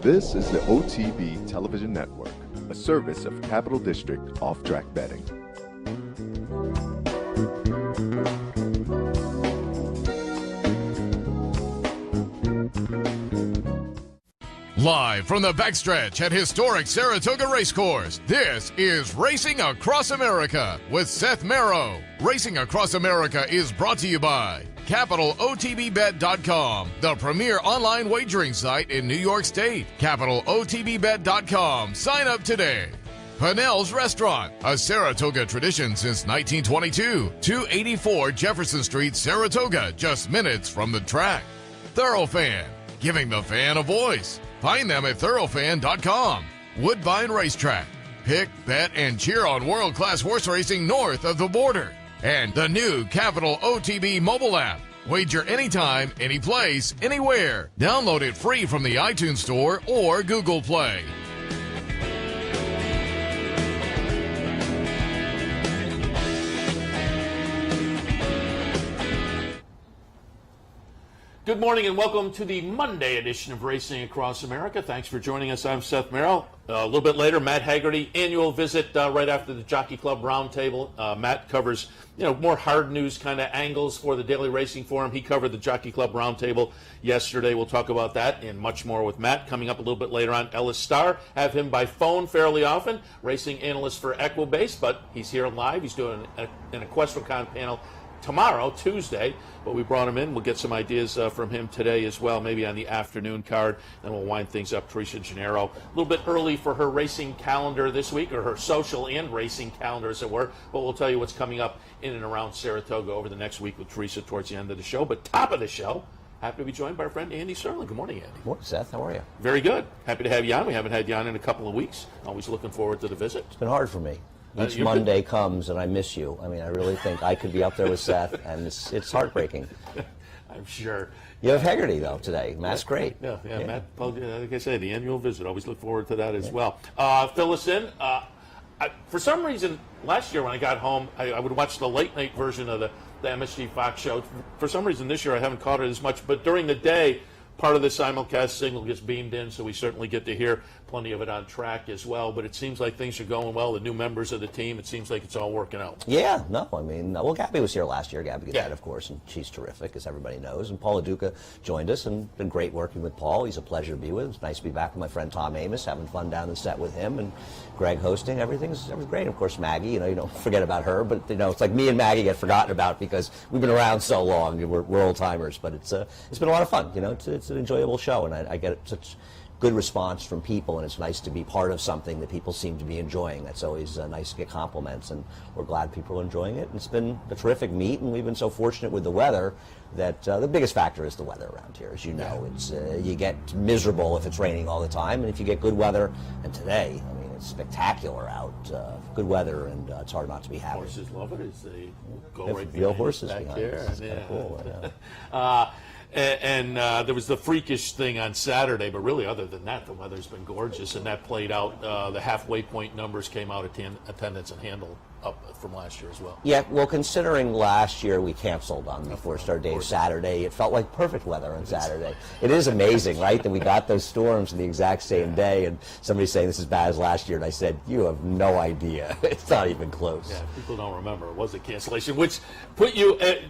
This is the OTB Television Network, a service of Capital District Off-Track Betting. Live from the backstretch at historic Saratoga Racecourse, this is Racing Across America with Seth Merrow. Racing Across America is brought to you by CapitalOTBBet.com, the premier online wagering site in New York State. CapitalOTBBet.com. Sign up today. Pinnell's Restaurant, a Saratoga tradition since 1922. 284 Jefferson Street, Saratoga, just minutes from the track. Thoroughfan, giving the fan a voice. Find them at thoroughfan.com. Woodbine Racetrack. Pick, bet, and cheer on world-class horse racing north of the border. And the new Capital OTB mobile app. Wager anytime, any place, anywhere. Download it free from the iTunes Store or Google Play. Good morning and welcome to the Monday edition of Racing Across America. Thanks for joining us. I'm Seth Merrow. A little bit later, Matt Haggerty, annual visit right after the Jockey Club Roundtable. Matt covers, more hard news kind of angles for the Daily Racing Forum. He covered the Jockey Club Roundtable yesterday. We'll talk about that and much more with Matt. Coming up a little bit later on, Ellis Starr. Have him by phone fairly often. Racing analyst for Equibase, but he's here live. He's doing an EquestriCon panel tomorrow, Tuesday, but we brought him in. We'll get some ideas from him today as well, maybe on the afternoon card, and we'll wind things up. Teresa Gennaro, a little bit early for her racing calendar this week, or her social and racing calendar, as it were, but we'll tell you what's coming up in and around Saratoga over the next week with Teresa towards the end of the show. But top of the show, happy to be joined by our friend Andy Sterling. Good morning, Andy. Good morning, Seth. How are you? Very good. Happy to have you on. We haven't had you on in a couple of weeks. Always looking forward to the visit. It's been hard for me. Each Monday comes and I miss you. I mean, I really think I could be up there with Seth, and it's heartbreaking. I'm sure. You have Haggerty, though, today. Matt's great. Yeah. Matt, like I said, the annual visit. Always look forward to that as well. Fill us in. For some reason, last year when I got home, I would watch the late-night version of the MSG Fox show. For some reason this year I haven't caught it as much, but during the day, part of the simulcast signal gets beamed in, so we certainly get to hear plenty of it on track as well. But it seems like things are going well. The new members of the team, it seems like it's all working out. Yeah, no, I mean, well, Gabby was here last year. Gabby Gadet, of course, and she's terrific, as everybody knows. And Paul Duca joined us, and been great working with Paul. He's a pleasure to be with. It's nice to be back with my friend Tom Amos, having fun down the set with him, and Greg hosting. Everything's great. And of course, Maggie, you don't forget about her, but it's like me and Maggie get forgotten about because we've been around so long. We're old timers, but it's been a lot of fun. It's an enjoyable show, and I get such good response from people, and it's nice to be part of something that people seem to be enjoying. That's always nice to get compliments, and we're glad people are enjoying it. And it's been a terrific meet, and we've been so fortunate with the weather that the biggest factor is the weather around here. As you know, it's you get miserable if it's raining all the time, and if you get good weather, and today, I mean, it's spectacular out, good weather, and it's hard not to be happy. Horses love it as they go right real behind horses back behind here. us. It's kind of cool. And there was the freakish thing on Saturday, but really other than that, the weather's been gorgeous, and that played out. The halfway point numbers came out, attendance and handle up from last year as well. Yeah, well, considering last year we canceled on the four-star day Saturday, it felt like perfect weather on Saturday. It is amazing, right, that we got those storms on the exact same day, and somebody's saying this is bad as last year, and I said, you have no idea. It's not even close. Yeah, people don't remember. It was a cancellation, which put you at...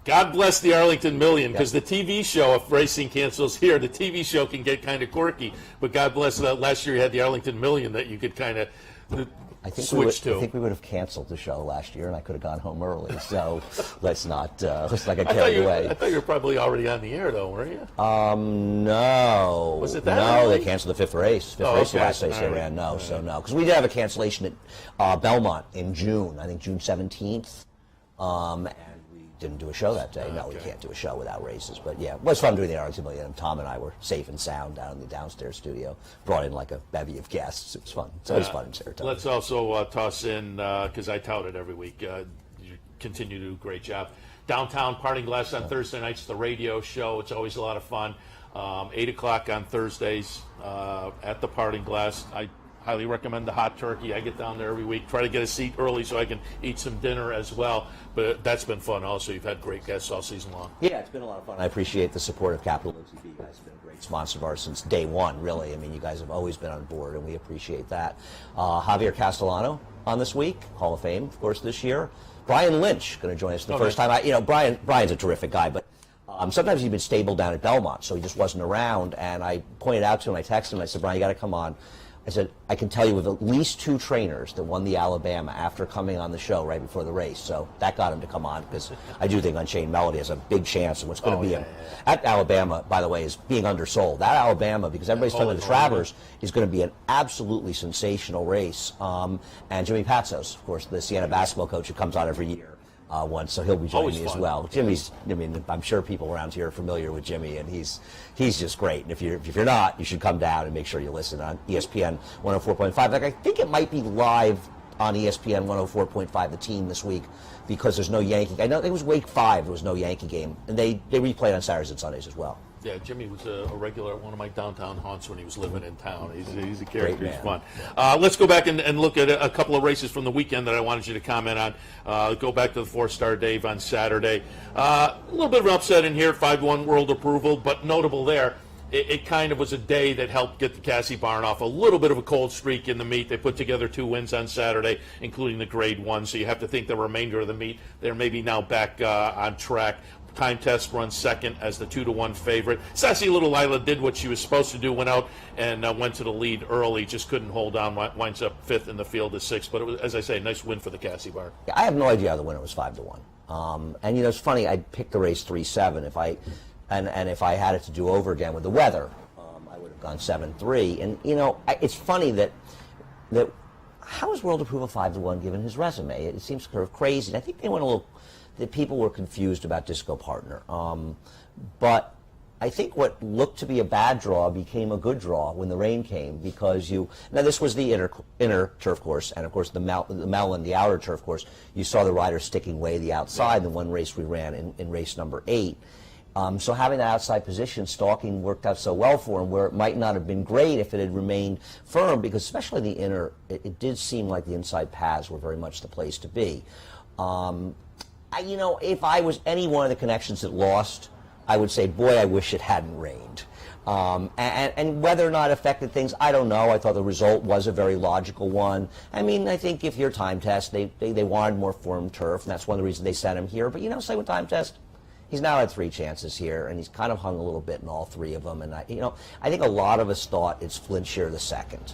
God bless the Arlington Million, because the TV show, if racing cancels here, the TV show can get kind of quirky. But God bless that last year you had the Arlington Million that you could kind of switch to. I think we would have canceled the show last year, and I could have gone home early. So let's not get carried away. I thought you were probably already on the air, though, weren't you? No. Was it that No, early? They canceled the fifth race. The last race they ran. No, no. Because we did have a cancellation at Belmont in June. I think June 17th. Didn't do a show that day. No, we can't do a show without races. But yeah, it was fun doing the Arlington Million. Tom and I were safe and sound down in the downstairs studio. Brought in like a bevy of guests. It was fun. It's always fun in Saratoga. Let's also toss in, because I tout it every week, you continue to do a great job. Downtown Parting Glass on Thursday nights, the radio show. It's always a lot of fun. 8 o'clock on Thursdays at the Parting Glass. highly recommend the hot turkey. I get down there every week, try to get a seat early so I can eat some dinner as well. But that's been fun also. You've had great guests all season long. Yeah, it's been a lot of fun. I appreciate the support of Capital OTB. You guys have been a great sponsor of ours since day one, really. I mean, you guys have always been on board, and we appreciate that. Javier Castellano on this week, Hall of Fame, of course, this year. Brian Lynch going to join us the first time. Brian's a terrific guy, but sometimes he's been stable down at Belmont, so he just wasn't around. And I pointed out to him, I texted him, I said, Brian, you got to come on. I said, I can tell you with at least 2 trainers that won the Alabama after coming on the show right before the race. So that got him to come on, because I do think Unchained Melody has a big chance. And what's going to be at Alabama, by the way, is being undersold. That Alabama, because everybody's talking about the Travers, is going to be an absolutely sensational race. And Jimmy Patsos, of course, the Siena basketball coach who comes on every year. Once, so he'll be joining me as well. Jimmy's, I mean, I'm sure people around here are familiar with Jimmy, and he's just great. And if you're not, you should come down and make sure you listen on ESPN 104.5. Like, I think it might be live on ESPN 104.5, the team this week, because there's no Yankee. I know it was Wake 5, there was no Yankee game, and they replay on Saturdays and Sundays as well. Yeah, Jimmy was a regular at one of my downtown haunts when he was living in town. He's a character. He's fun. Let's go back and look at a couple of races from the weekend that I wanted you to comment on. Go back to the 4-Star Dave on Saturday. A little bit of an upset in here, 5-1 world approval, but notable there. It kind of was a day that helped get the Cassie barn off a little bit of a cold streak in the meet. They put together 2 wins on Saturday, including the Grade 1, so you have to think the remainder of the meet, they're maybe now back on track. Time Test runs second as the 2-1 favorite. Sassy Little Lila did what she was supposed to do, went out and went to the lead early, just couldn't hold on, winds up 5th in the field as 6th. But it was, as I say, a nice win for the Cassie barn. Yeah, I have no idea how the winner was 5-1. And it's funny, I picked the race 3-7. If I had it to do over again with the weather, I would have gone 7-3. And it's funny that how is World Approval 5-1 given his resume? It seems sort of crazy. And I think they went a little. That people were confused about Disco Partner. But I think what looked to be a bad draw became a good draw when the rain came, because now this was the inner turf course, and of course the Mellon, the outer turf course, you saw the riders sticking way the outside. The one race we ran in race number 8. So having that outside position, stalking worked out so well for him, where it might not have been great if it had remained firm, because especially the inner, it did seem like the inside paths were very much the place to be. If I was any one of the connections that lost, I would say, boy, I wish it hadn't rained. And whether or not it affected things, I don't know. I thought the result was a very logical one. I mean, I think if you're Time Test, they wanted more firm turf, and that's one of the reasons they sent him here. But, say with Time Test, he's now had 3 chances here, and he's kind of hung a little bit in all 3 of them. And, I think a lot of us thought it's Flintshear the second.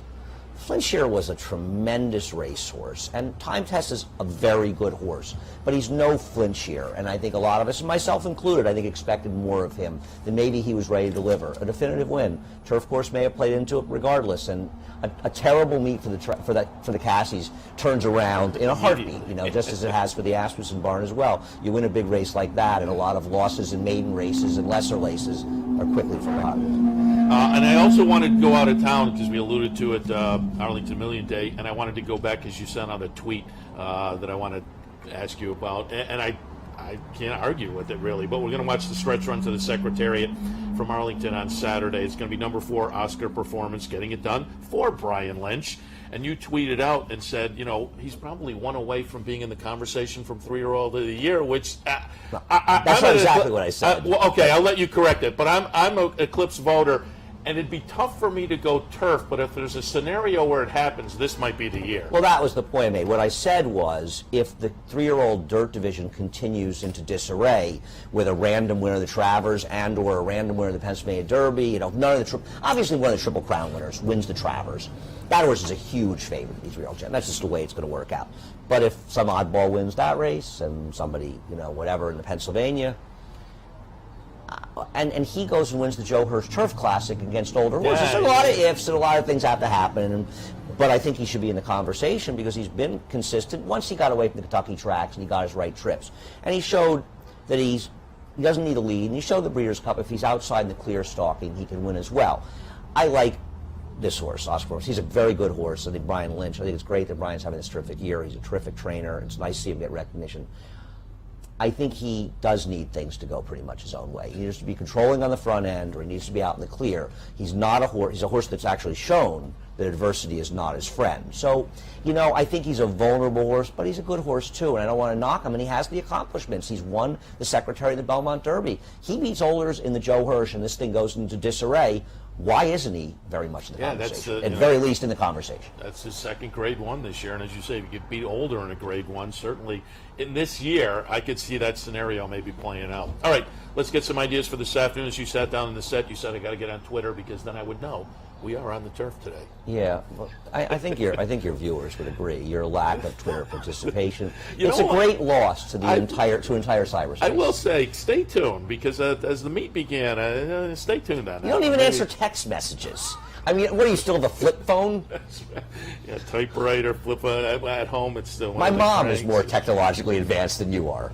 Flintshear was a tremendous racehorse, and Time Test is a very good horse, but he's no Flintshear, and I think a lot of us, myself included, I think expected more of him than maybe he was ready to deliver. A definitive win. Turf course may have played into it regardless, and a terrible meet for the Cassies turns around in a heartbeat, just as it has for the Asmussen barn as well. You win a big race like that, and a lot of losses in maiden races and lesser races are quickly forgotten. And I also wanted to go out of town, because we alluded to it, Arlington Million Day, and I wanted to go back, because you sent out a tweet that I wanted to ask you about, and I can't argue with it, really, but we're going to watch the stretch run to the Secretariat from Arlington on Saturday. It's going to be number 4 Oscar Performance getting it done for Brian Lynch. And you tweeted out and said, he's probably 1 away from being in the conversation from 3-year-old of the year, which that's not exactly what I said. Okay, I'll let you correct it. But I'm an Eclipse voter, and it'd be tough for me to go turf, but if there's a scenario where it happens, this might be the year. Well, that was the point I made. What I said was, if the 3-year-old dirt division continues into disarray with a random winner of the Travers and or a random winner of the Pennsylvania Derby, none of the obviously one of the Triple Crown winners wins the Travers. That horse is a huge favorite in the 3-year-old champ. That's just the way it's going to work out. But if some oddball wins that race and somebody, whatever in the Pennsylvania, and he goes and wins the Joe Hirsch Turf Classic against older horses. There's a lot of ifs and a lot of things have to happen. But I think he should be in the conversation because he's been consistent. Once he got away from the Kentucky tracks and he got his right trips. And he showed that he doesn't need a lead. And he showed the Breeders' Cup if he's outside in the clear stalking, he can win as well. I like this horse, Oscar Horse. He's a very good horse. I think Brian Lynch, I think it's great that Brian's having this terrific year. He's a terrific trainer. It's nice to see him get recognition. I think he does need things to go pretty much his own way. He needs to be controlling on the front end, or he needs to be out in the clear. He's not a horse. He's a horse that's actually shown that adversity is not his friend. So, you know, I think he's a vulnerable horse, but he's a good horse too, and I don't want to knock him, and he has the accomplishments. He's won the Secretary of the Belmont Derby. He beats Olders in the Joe Hirsch, and this thing goes into disarray. Why isn't he very much in the conversation? At very least in the conversation. That's his second Grade 1 this year, and as you say, if you could beat Older in a Grade 1, certainly in this year, I could see that scenario maybe playing out. All right, let's get some ideas for this afternoon. As you sat down in the set, you said, I got to get on Twitter because then I would know. We are on the turf today. Yeah, well, I think your viewers would agree. Your lack of Twitter participation, it's a what? great loss to the entire cyberspace. I will say, stay tuned because as the meet began, stay tuned on that. You don't even answer text messages. I mean, what are you still the flip phone? Yeah, typewriter, flip phone at home. It's still. My mom is more technologically advanced than you are.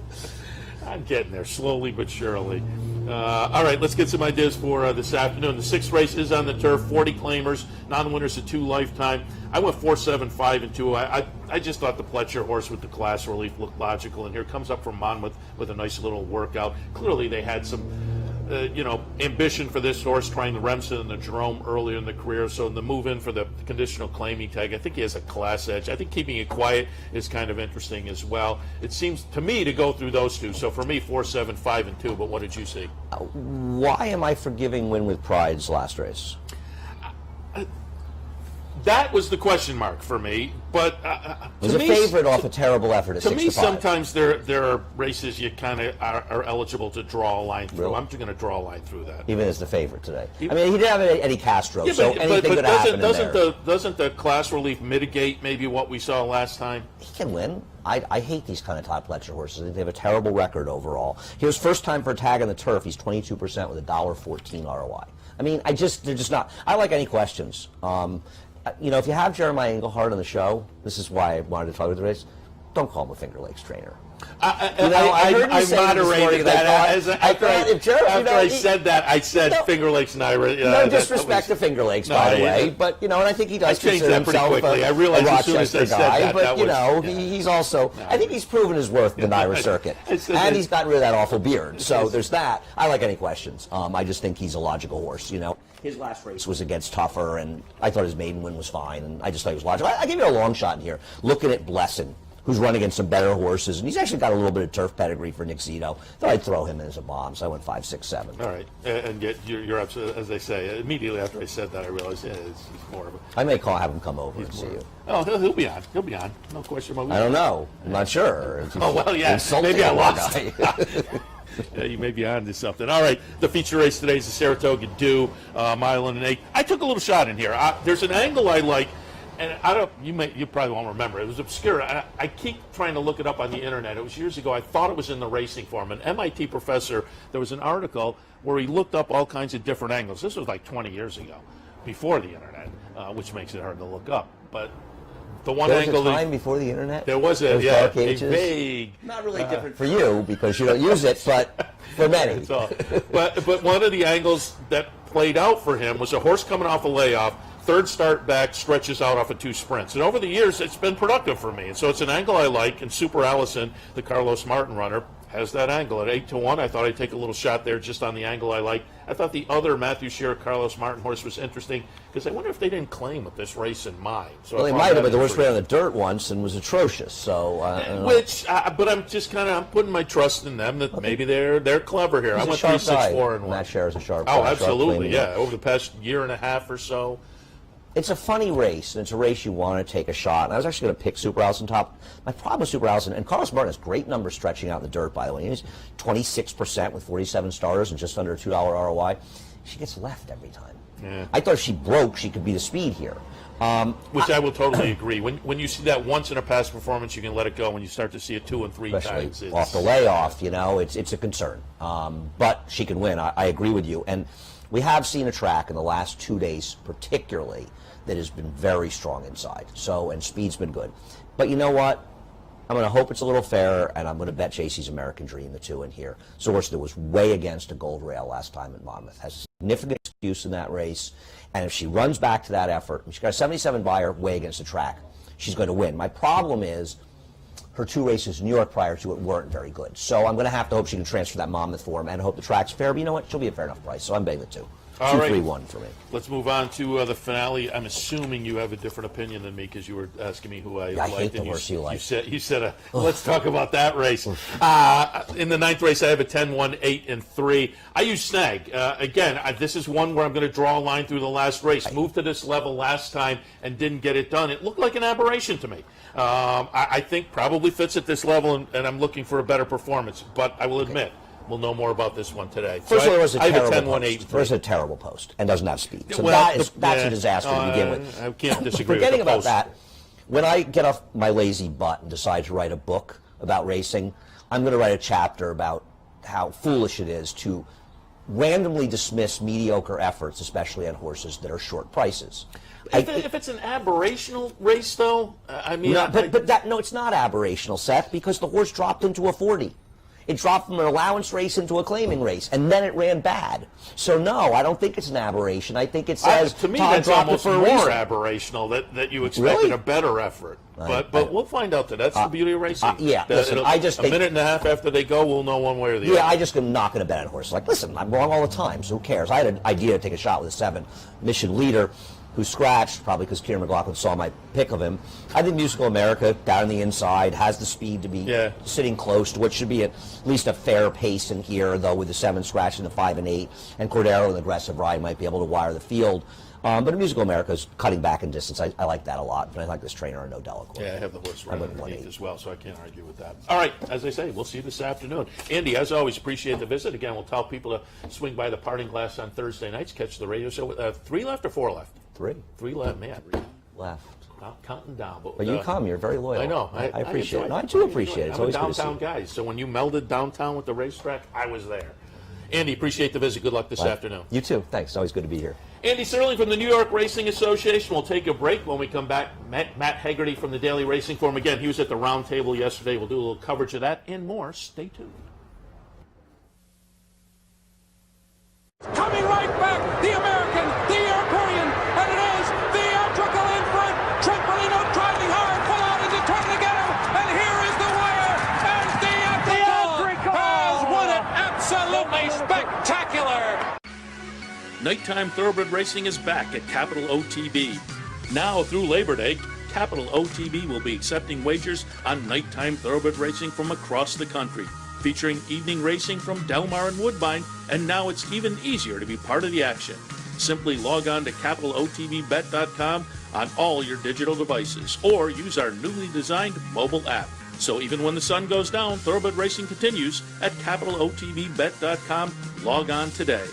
I'm getting there slowly but surely. All right, let's get some ideas for this afternoon. The sixth race is on the turf. 40 claimers, non-winners at 2 lifetime. I went 4, 7, 5, and 2. I just thought the Pletcher horse with the class relief looked logical, and here comes up from Monmouth with a nice little workout. Clearly, they had some. Ambition for this horse, trying the Remsen and the Jerome earlier in the career. So in the move in for the conditional claiming tag, I think he has a class edge. I think keeping it quiet is kind of interesting as well. It seems to me to go through those two. So for me, 4, 7, 5, and 2. But what did you see? Why am I forgiving Win with Pride's last race? That was the question mark for me, but it was a favorite off a terrible effort at 6 to 5. To me, sometimes there are races you kind of are eligible to draw a line through. Really? I'm just going to draw a line through that. Even as the favorite today. I mean, he didn't have Eddie Castro, so anything could happen doesn't the class relief mitigate maybe what we saw last time? He can win. I hate these kind of Todd Pletcher horses. I think they have a terrible record overall. He was first time for a tag on the turf. He's 22% with a $1.14 ROI. I mean, they're just not. I like any questions. If you have Jeremiah Engelhardt on the show, this is why I wanted to talk about the race. Don't call him a Finger Lakes trainer. I moderated that. After I said that, I said Finger Lakes and Ira. No disrespect to Finger Lakes, by the way, but and I think he does consider himself a Rochester guy. But he's also. I think he's proven his worth in the Ira circuit, and he's gotten rid of that awful beard. So there's that. I like any questions. I just think he's a logical horse. His last race was against Tougher, and I thought his maiden win was fine, and I just thought he was logical. I give you a long shot in here. Looking at Blessing, who's run against some better horses, and he's actually got a little bit of turf pedigree for Nick Zito. Thought I'd throw him in as a bomb, so I went 5, 6, 7. All right, and yet you're absolutely, as they say, immediately after I said that, I realized he's more of a... I may have him come over and see you. Oh, he'll be on. He'll be on. No question about it. I don't know. I'm not sure. Maybe I lost. Yeah, you may be on to something. All right, the feature race today is the Saratoga Dew, mile and an 8. I took a little shot in here. There's an angle I like, and you probably won't remember. It was obscure. I keep trying to look it up on the internet. It was years ago. I thought it was in the racing form. An MIT professor, there was an article where he looked up all kinds of different angles. This was like 20 years ago, before the internet, which makes it hard to look up. But the one angle. There was a time before the internet? There was a vague. Not really different for you because you don't use it, but for many. But one of the angles that played out for him was a horse coming off a layoff, third start back, stretches out off of 2 sprints. And over the years, it's been productive for me. And so it's an angle I like, and Super Allison, the Carlos Martin runner, has that angle. At 8-1, I thought I'd take a little shot there just on the angle I like. I thought the other Matthew Shearer, Carlos Martin horse was interesting because I wonder if they didn't claim with this race in mind. So well, they might have, but the horse ran on the dirt once and was atrocious. So, but I'm just I'm putting my trust in them that maybe they're clever here. I went 3, 6, 4, and 1. Matt Shearer's a sharp. Oh, absolutely, yeah. Over the past year and a half or so. It's a funny race, and it's a race you want to take a shot. And I was actually going to pick Super Allison top. My problem with Super Allison, and Carlos Martin has great numbers stretching out in the dirt, by the way. He's 26% with 47 starters and just under a $2 ROI. She gets left every time. Yeah. I thought if she broke, she could be the speed here. Which I will totally agree. When you see that once in a past performance, you can let it go. When you start to see it 2 and 3 times, it's off the layoff, it's a concern. But she can win. I agree with you. And we have seen a track in the last 2 days, particularly, that has been very strong inside. And speed's been good. But you know what? I'm going to hope it's a little fairer, and I'm going to bet Chasey's American Dream, the 2 in here. It's a horse that was way against a gold rail last time at Monmouth. Has a significant excuse in that race. And if she runs back to that effort, she's got a 77 buyer way against the track, she's going to win. My problem is her 2 races in New York prior to it weren't very good. So I'm going to have to hope she can transfer that Monmouth form and hope the track's fair. But you know what? She'll be a fair enough price. So I'm betting the 2. All right. 2-3-1 for me. Let's move on to the finale. I'm assuming you have a different opinion than me because you were asking me who I liked. I hate the horse you like. You said let's talk about that race. In the 9th race, I have a 10-1, 8, and 3. I use Snag. Again, this is one where I'm going to draw a line through the last race. Moved to this level last time and didn't get it done. It looked like an aberration to me. I think probably fits at this level, and I'm looking for a better performance. But I will admit, we'll know more about this one today. First of all, it was a terrible 10, post. 1, 8, It was a terrible post and doesn't have speed. So Well, that's a disaster to begin with. I can't disagree Forgetting with the about post. that, when I get off my lazy butt and decide to write a book about racing, I'm going to write a chapter about how foolish it is to randomly dismiss mediocre efforts, especially on horses that are short prices. If it's an aberrational race, though, I mean... No, no, it's not aberrational, Seth, because the horse dropped into a 40. It dropped from an allowance race into a claiming race, and then it ran bad. So no, I don't think it's an aberration. I think it says to me Todd that's dropped almost it for a more reason. aberrational that you expected Really? a better effort. But we'll find out. That's the beauty of racing. Yeah, listen, I just a think... minute and a half after they go, we'll know one way or the other. Yeah, I just am not going to bet on horses. Like, listen, I'm wrong all the time, so who cares? I had an idea to take a shot with a 7 Mission Leader, who scratched, probably because Kieran McLaughlin saw my pick of him. I think Musical America, down on the inside, has the speed to be sitting close to what should be at least a fair pace in here, though with the 7 scratching the 5 and 8, and Cordero, an aggressive ride, might be able to wire the field. But Musical America is cutting back in distance. I like that a lot, and I like this trainer, No Delacour. Yeah, I have the horse right went underneath 1-8. as well, so I can't argue with that. All right, as I say, we'll see you this afternoon. Andy, as always, appreciate the visit. Again, we'll tell people to swing by the Parting Glass on Thursday nights, catch the radio show. 3 left or 4 left? 3. 3 left, man. Left. Counting down. But you come, you're very loyal. I know. I appreciate it. enjoy No, I do appreciate it. It's I'm a always good to see downtown you. guy, so when you melded downtown with the racetrack, I was there. Andy, appreciate the visit. Good luck this afternoon. You too. Thanks. It's always good to be here. Andy Serling from the New York Racing Association. We'll take a break. When we come back, Matt Haggerty from the Daily Racing Forum. Again, he was at the round table yesterday. We'll do a little coverage of that and more. Stay tuned. Coming right back, the American, the European, and it is theatrical in front. Trempolino driving hard, full out into turn to get him, and here is the wire, and theatrical has won it. Absolutely spectacular. Nighttime Thoroughbred Racing is back at Capital OTB. Now through Labor Day, Capital OTB will be accepting wagers on nighttime thoroughbred racing from across the country, featuring evening racing from Del Mar and Woodbine, and now it's even easier to be part of the action. Simply log on to capitalotbbet.com on all your digital devices, or use our newly designed mobile app. So even when the sun goes down, thoroughbred racing continues at capitalotbbet.com. Log on today.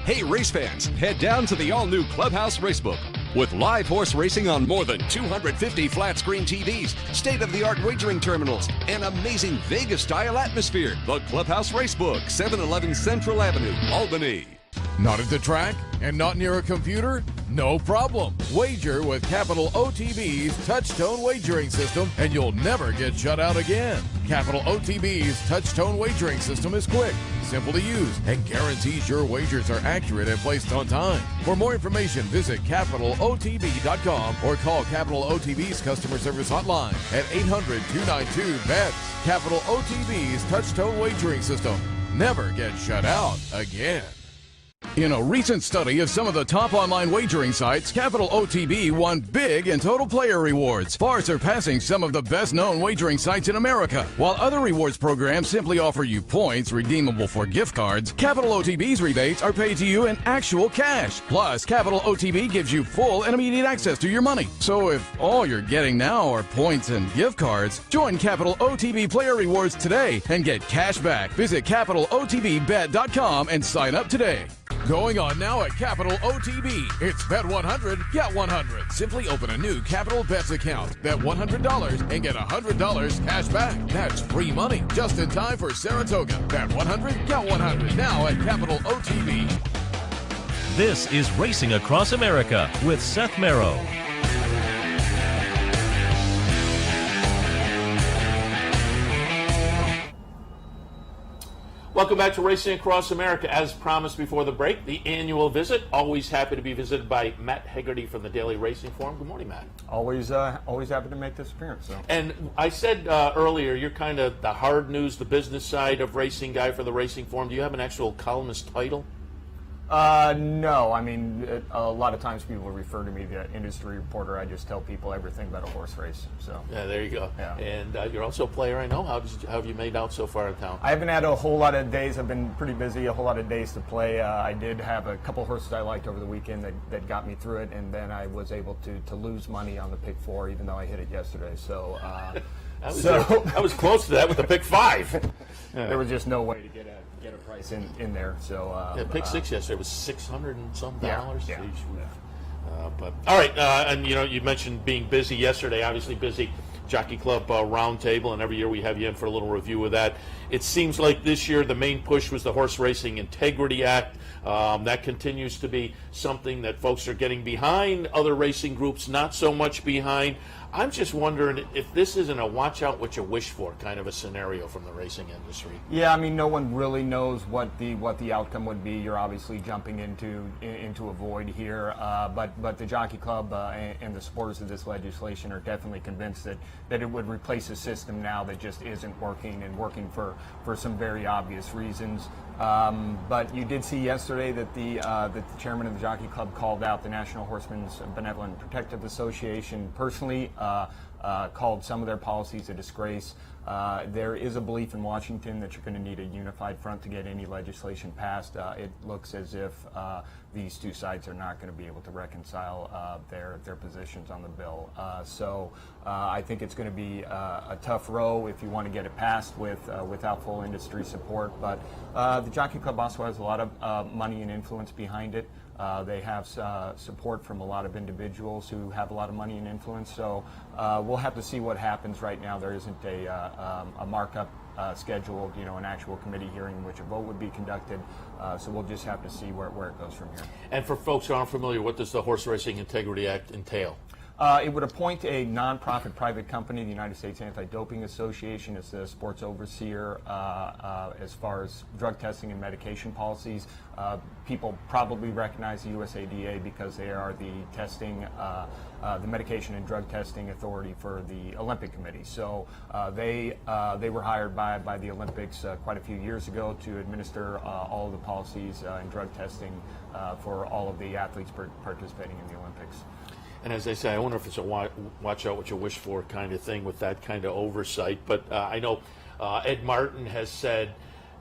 Hey race fans, head down to the all-new Clubhouse Racebook. With live horse racing on more than 250 flat-screen TVs, state-of-the-art wagering terminals, and amazing Vegas-style atmosphere. The Clubhouse Racebook, 711 Central Avenue, Albany. Not at the track and not near a computer? No problem. Wager with Capital OTB's touch-tone wagering system and you'll never get shut out again. Capital OTB's touch-tone wagering system is quick, simple to use, and guarantees your wagers are accurate and placed on time. For more information, visit capitalotb.com or call Capital OTB's customer service hotline at 800-292-BETS. Capital OTB's touch-tone wagering system. Never get shut out again. In a recent study of some of the top online wagering sites, Capital OTB won big in total player rewards, far surpassing some of the best-known wagering sites in America. While other rewards programs simply offer you points redeemable for gift cards, Capital OTB's rebates are paid to you in actual cash. Plus, Capital OTB gives you full and immediate access to your money. So if all you're getting now are points and gift cards, join Capital OTB Player Rewards today and get cash back. Visit capitalotbbet.com and sign up today. Going on now at Capital OTB. It's Bet 100, get 100. Simply open a new Capital Bets account. Bet $100 and get $100 cash back. That's free money just in time for Saratoga. Bet 100, get 100. Now at Capital OTB. This is Racing Across America with Seth Merrow. Welcome back to Racing Across America. As promised before the break, the annual visit. Always happy to be visited by Matt Haggerty from the Daily Racing Forum. Good morning, Matt. Always happy to make this appearance. So. And I said earlier, you're kind of the hard news, the business side of racing guy for the Racing Forum. Do you have an actual columnist title? No, I mean, a lot of times people refer to me the industry reporter. I just tell people everything about a horse race. So yeah, there you go. Yeah. And you're also a player, I know. How have you made out so far in town? I haven't had a whole lot of days. I've been pretty busy, a whole lot of days to play. I did have a couple horses I liked over the weekend that got me through it, and then I was able to lose money on the pick 4, even though I hit it yesterday. So, I was close to that with the pick 5. There was just no way to get a price in there. So pick 6 yesterday was $600 and some dollars. Yeah. But all right, and you mentioned being busy yesterday. Obviously busy. Jockey Club Roundtable, and every year we have you in for a little review of that. It seems like this year the main push was the Horse Racing Integrity Act. That continues to be something that folks are getting behind. Other racing groups not so much behind. I'm just wondering if this isn't a watch out what you wish for kind of a scenario from the racing industry. Yeah, I mean, no one really knows what the outcome would be. You're obviously jumping into a void here, but the Jockey Club and the supporters of this legislation are definitely convinced that it would replace a system now that just isn't working and working for some very obvious reasons. But you did see yesterday that the chairman of the Jockey Club called out the National Horsemen's Benevolent Protective Association personally, called some of their policies a disgrace. There is a belief in Washington that you're going to need a unified front to get any legislation passed. It looks as if these two sides are not going to be able to reconcile their positions on the bill. So I think it's going to be a tough row if you want to get it passed without full industry support. But the Jockey Club also has a lot of money and influence behind it. They have support from a lot of individuals who have a lot of money and influence. So we'll have to see what happens. Right now there isn't a markup scheduled, an actual committee hearing in which a vote would be conducted. So we'll just have to see where it goes from here. And for folks who aren't familiar, what does the Horse Racing Integrity Act entail? It would appoint a nonprofit private company, the United States Anti-Doping Association, as the sports overseer as far as drug testing and medication policies. People probably recognize the USADA because they are the testing, the medication and drug testing authority for the Olympic Committee. So they were hired by the Olympics quite a few years ago to administer all of the policies and drug testing for all of the athletes participating in the Olympics. And as I say, I wonder if it's a watch out what you wish for kind of thing with that kind of oversight. But I know Ed Martin has said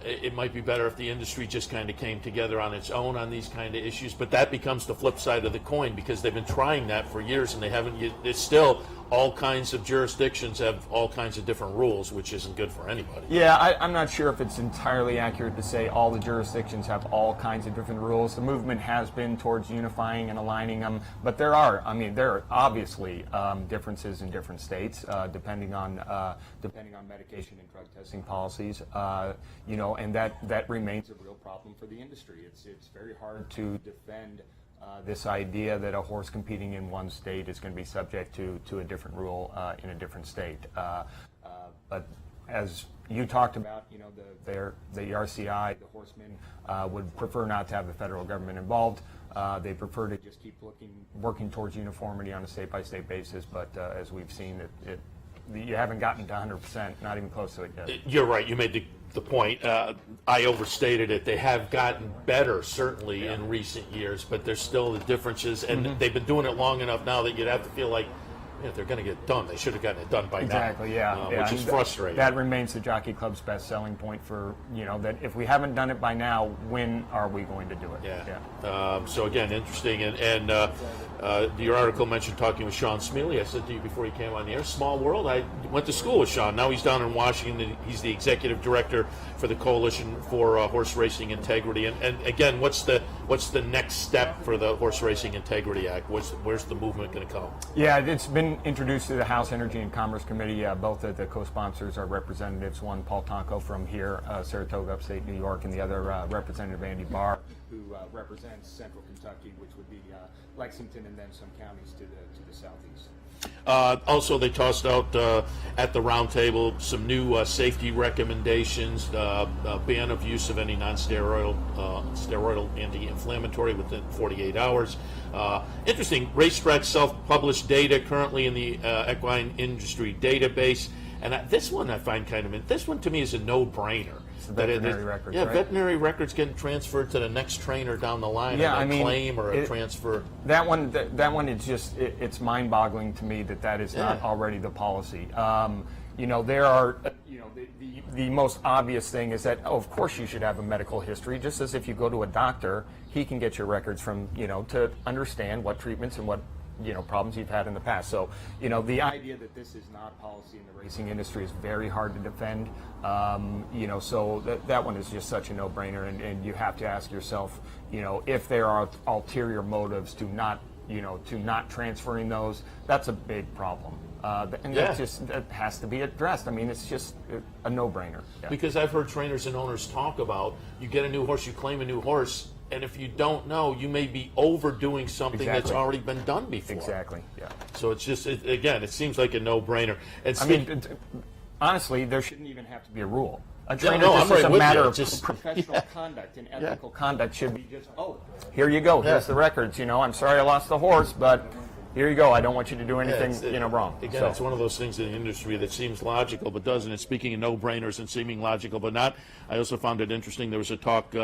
it might be better if the industry just kind of came together on its own on these kind of issues. But that becomes the flip side of the coin because they've been trying that for years and they haven't. It's still all kinds of jurisdictions have all kinds of different rules, which isn't good for anybody. Yeah, I'm not sure if it's entirely accurate to say all the jurisdictions have all kinds of different rules. The movement has been towards unifying and aligning them, but there are obviously differences in different states depending on medication and drug testing policies. And that remains a real problem for the industry. It's very hard to defend this idea that a horse competing in one state is going to be subject to a different rule in a different state. But as you talked about, the RCI, the horsemen, would prefer not to have the federal government involved. They prefer to just keep working towards uniformity on a state-by-state basis. But as we've seen, you haven't gotten to 100%, not even close to it yet. You're right. You made the point. I overstated it. They have gotten better, certainly, in recent years, but there's still the differences, and they've been doing it long enough now that you'd have to feel like if they're going to get done, they should have gotten it done by now. Exactly, which is frustrating. That remains the Jockey Club's best selling point for, that if we haven't done it by now, when are we going to do it? Yeah. So again, interesting. And your article mentioned talking with Sean Smealy. I said to you before he came on the air, small world. I went to school with Sean. Now he's down in Washington. He's the executive director for the Coalition for Horse Racing Integrity. And again, what's the next step for the Horse Racing Integrity Act? Where's the movement going to come? Yeah, it's been introduced to the House Energy and Commerce Committee. Both of the co-sponsors are representatives. One, Paul Tonko from here, Saratoga, upstate New York, and the other, Representative Andy Barr, who represents Central Kentucky, which would be Lexington and then some counties to the southeast. Also, they tossed out at the roundtable some new safety recommendations, ban of use of any non-steroidal anti-inflammatory within 48 hours. Interesting, racetrack self-published data currently in the equine industry database. And this one I find this one to me is a no-brainer. records, the veterinary records. Yeah, right? veterinary records getting transferred to the next trainer down the line. Yeah, a claim or a transfer. That one is just it's mind-boggling to me that is not already the policy. There are, the most obvious thing is that, of course, you should have a medical history, just as if you go to a doctor, he can get your records from, to understand what treatments and what, problems you've had in the past. So, the idea that this is not policy in the racing industry is very hard to defend. So that one is just such a no-brainer, and you have to ask yourself, if there are ulterior motives to not transferring those, that's a big problem. That has to be addressed. I mean, it's just a no-brainer. Yeah. Because I've heard trainers and owners talk about, you get a new horse, you claim a new horse, and if you don't know, you may be overdoing something that's already been done before. Exactly, yeah. So it's just, it seems like a no-brainer. And honestly, there shouldn't even have to be a rule. A trainer, just as a matter of just professional conduct and ethical conduct should be just, here you go, here's the records. I'm sorry I lost the horse, but here you go. I don't want you to do anything wrong. Again, it's one of those things in the industry that seems logical but doesn't. And speaking of no-brainers and seeming logical but not, I also found it interesting. There was a talk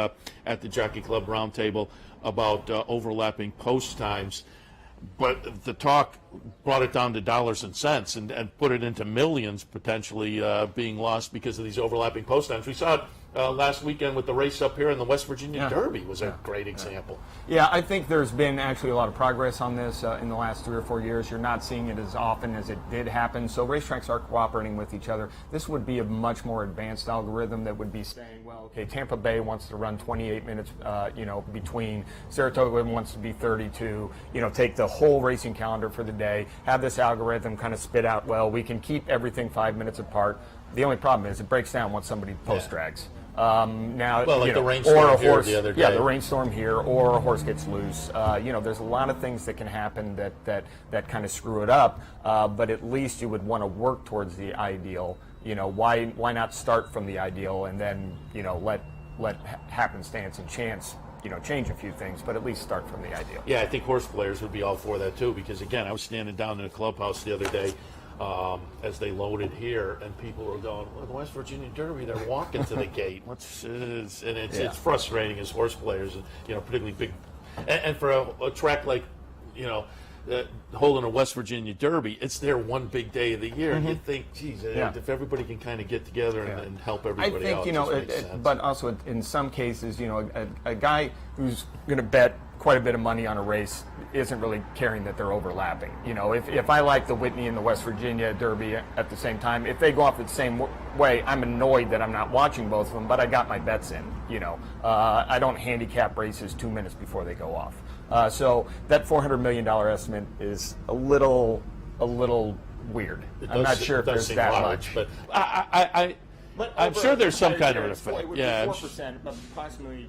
at the Jockey Club Roundtable about overlapping post times. But the talk brought it down to dollars and cents and put it into millions potentially being lost because of these overlapping post times. We saw it last weekend with the race up here in the West Virginia Derby was a great example. Yeah, I think there's been actually a lot of progress on this in the last 3 or 4 years. You're not seeing it as often as it did happen. So racetracks are cooperating with each other. This would be a much more advanced algorithm that would be saying, well, okay, Tampa Bay wants to run 28 minutes, between. Saratoga wants to be 32. Take the whole racing calendar for the day, have this algorithm kind of spit out, well, we can keep everything 5 minutes apart. The only problem is it breaks down once somebody post drags. Now, the rainstorm here the other day. Yeah, the rainstorm here, or a horse gets loose. There's a lot of things that can happen that kind of screw it up. But at least you would want to work towards the ideal. Why not start from the ideal and then let happenstance and chance change a few things, but at least start from the ideal. Yeah, I think horse players would be all for that too, because again, I was standing down in the clubhouse the other day as they loaded here, and people were going, well, the West Virginia Derby, they're walking to the gate. It's frustrating as horse players, particularly big, and for a track like, holding a West Virginia Derby, it's their one big day of the year. Mm-hmm. You'd think, geez, if everybody can kind of get together and help everybody out. I think, but also in some cases, a guy who's going to bet quite a bit of money on a race isn't really caring that they're overlapping. If I like the Whitney and the West Virginia Derby at the same time, if they go off the same way, I'm annoyed that I'm not watching both of them, but I got my bets in. I don't handicap races 2 minutes before they go off. So that $400 million estimate is a little weird. I'm not sure if there's that much. But I'm sure there's some kind of an effect. It would be 4%, but approximately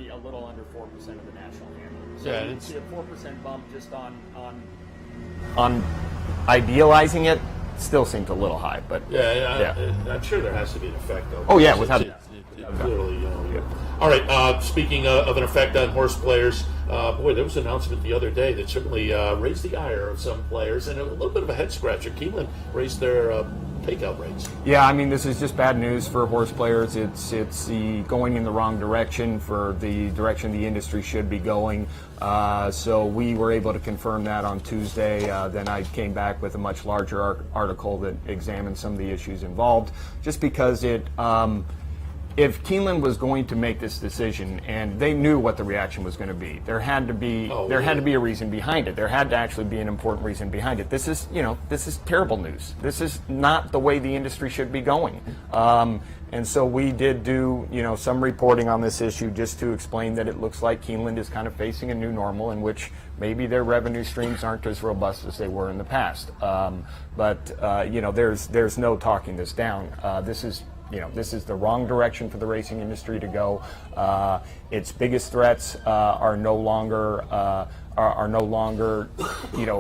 a little under 4% of the national handle. So you see a 4% bump just on idealizing it. Still seems a little high, but I'm sure there has to be an effect, though. Oh yeah, without clearly. All right. Speaking of an effect on horse players, there was an announcement the other day that certainly raised the ire of some players, and a little bit of a head scratcher. Keeneland raised their takeout rates. Yeah, I mean, this is just bad news for horse players. It's going in the wrong direction for the direction the industry should be going. So we were able to confirm that on Tuesday. Then I came back with a much larger article that examined some of the issues involved, just because if Keeneland was going to make this decision, and they knew what the reaction was going to be, there had to be a reason behind it. There had to actually be an important reason behind it. This is terrible news. This is not the way the industry should be going. And so we did do some reporting on this issue just to explain that it looks like Keeneland is kind of facing a new normal in which maybe their revenue streams aren't as robust as they were in the past. But there's no talking this down. This is the wrong direction for the racing industry to go. Its biggest threats are no longer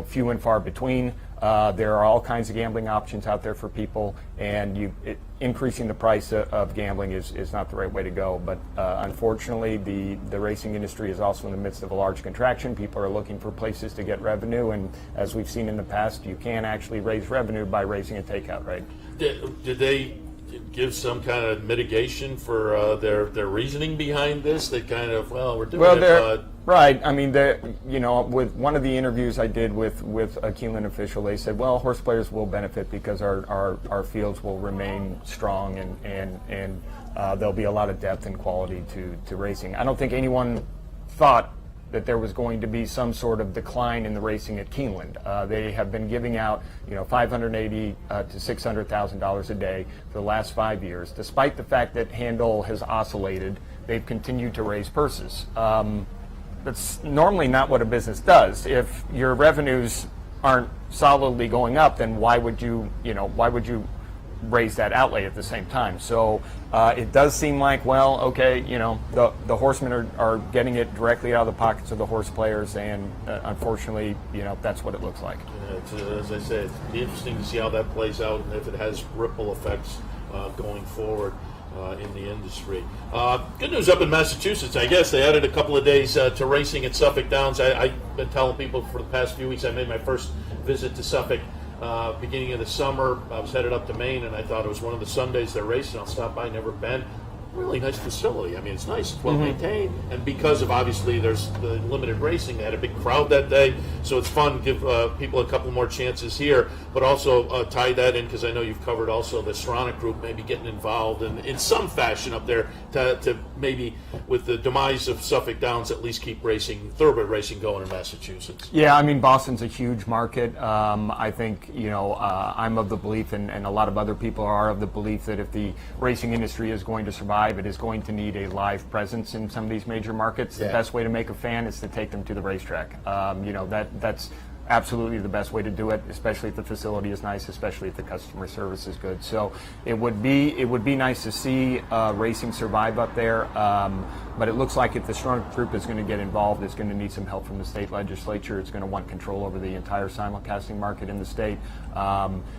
few and far between. There are all kinds of gambling options out there for people, and increasing the price of gambling is not the right way to go. But unfortunately, the racing industry is also in the midst of a large contraction. People are looking for places to get revenue, and as we've seen in the past, you can actually raise revenue by raising a takeout rate. Did they give some kind of mitigation for their reasoning behind this? They kind of, well, we're doing it. Right. I mean, with one of the interviews I did with a Keeneland official, they said, well, horse players will benefit because our fields will remain strong and there'll be a lot of depth and quality to racing. I don't think anyone thought that there was going to be some sort of decline in the racing at Keeneland. They have been giving out, $580,000 to $600,000 a day for the last 5 years. Despite the fact that handle has oscillated, they've continued to raise purses. That's normally not what a business does. If your revenues aren't solidly going up, then why would you raise that outlay at the same time? So it does seem like, well, okay, the horsemen are getting it directly out of the pockets of the horse players, and unfortunately, that's what it looks like. As I said, it'll be interesting to see how that plays out and if it has ripple effects going forward in the industry. Good news up in Massachusetts, I guess. They added a couple of days to racing at Suffolk Downs. I've been telling people for the past few weeks, I made my first visit to Suffolk beginning of the summer. I was headed up to Maine, and I thought it was one of the Sundays they're racing. I'll stop by, never been. Really nice facility. I mean, it's nice, it's well maintained, and because of obviously there's the limited racing, they had a big crowd that day, so it's fun to give people a couple more chances here, but also tie that in, because I know you've covered also the Saronic group maybe getting involved in some fashion up there to maybe with the demise of Suffolk Downs at least keep racing, thoroughbred racing going in Massachusetts. Yeah, I mean, Boston's a huge market. I think, I'm of the belief, and a lot of other people are of the belief, that if the racing industry is going to survive, it is going to need a live presence in some of these major markets. The best way to make a fan is to take them to the racetrack. That's absolutely the best way to do it, especially if the facility is nice, especially if the customer service is good. So it would be nice to see racing survive up there. But it looks like if the Saronic group is going to get involved, it's going to need some help from the state legislature. It's going to want control over the entire simulcasting market in the state.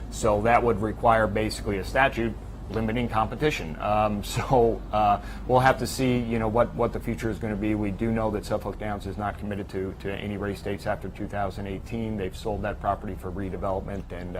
So that would require basically a statute limiting competition. We'll have to see, what the future is going to be. We do know that Suffolk Downs is not committed to any race dates after 2018. They've sold that property for redevelopment, and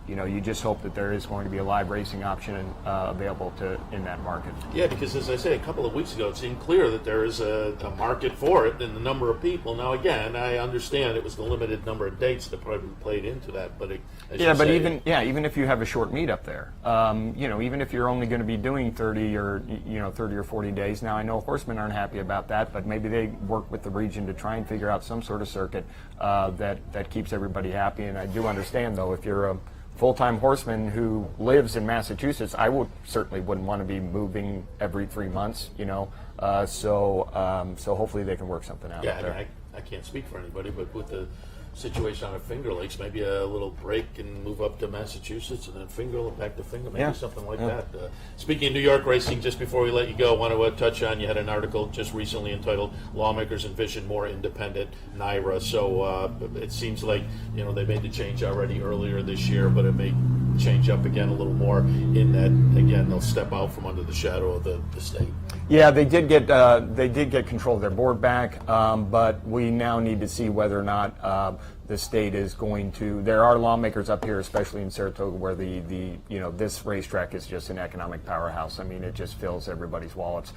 you just hope that there is going to be a live racing option available in that market. Yeah, because as I say, a couple of weeks ago, it seemed clear that there is a market for it and the number of people. Now, again, I understand it was the limited number of dates that probably played into that, but even if you have a short meet up there, even if you're only going to be doing 30 or 40 days. Now, I know horsemen aren't happy about that, but maybe they work with the region to try and figure out some sort of circuit that keeps everybody happy. And I do understand, though, if you're a full-time horseman who lives in Massachusetts, I certainly wouldn't want to be moving every 3 months, so hopefully they can work something out. Yeah, there. I can't speak for anybody, but with the situation on at Finger Lakes, maybe a little break and move up to Massachusetts and then back to Finger, maybe something like that. Speaking of New York racing, just before we let you go, I want to touch on, you had an article just recently entitled "Lawmakers Envision More Independent NYRA." So it seems like, they made the change already earlier this year, but it may change up again a little more in that, again, they'll step out from under the shadow of the state. Yeah, they did get control of their board back, but we now need to see whether or not the state is going to. There are lawmakers up here, especially in Saratoga, where this racetrack is just an economic powerhouse. I mean, it just fills everybody's wallets.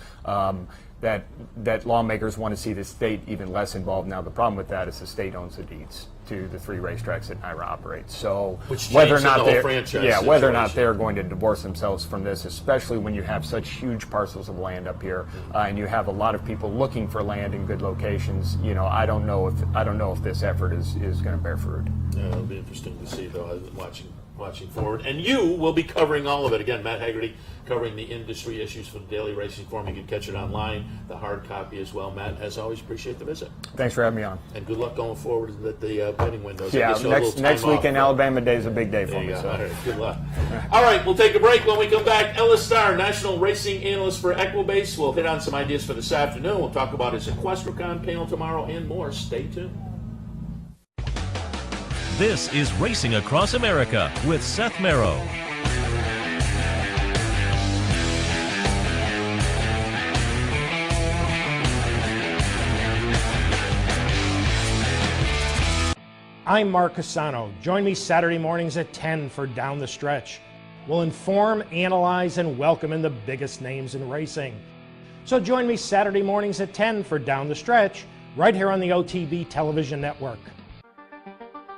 That lawmakers want to see the state even less involved. Now, the problem with that is the state owns the deeds to the 3 racetracks that NYRA operates. So whether or not they're going to divorce themselves from this, especially when you have such huge parcels of land up here, and you have a lot of people looking for land in good locations, I don't know if this effort is going to bear fruit. Yeah, it'll be interesting to see, though, watching forward. And you will be covering all of it. Again, Matt Haggerty covering the industry issues for the Daily Racing Forum. You can catch it online, the hard copy as well. Matt, as always, appreciate the visit. Thanks for having me on. And good luck going forward at the betting windows. Yeah, next weekend, Alabama Day is a big day for me. So. All right, good luck. All right, we'll take a break. When we come back, Ellis Starr, National Racing Analyst for Equibase. We'll hit on some ideas for this afternoon. We'll talk about his Equestricon panel tomorrow and more. Stay tuned. This is Racing Across America with Seth Merrow. I'm Mark Cassano. Join me Saturday mornings at 10 for Down the Stretch. will inform, analyze, and welcome in the biggest names in racing. So join me Saturday mornings at 10 for Down the Stretch, right here on the OTB television network.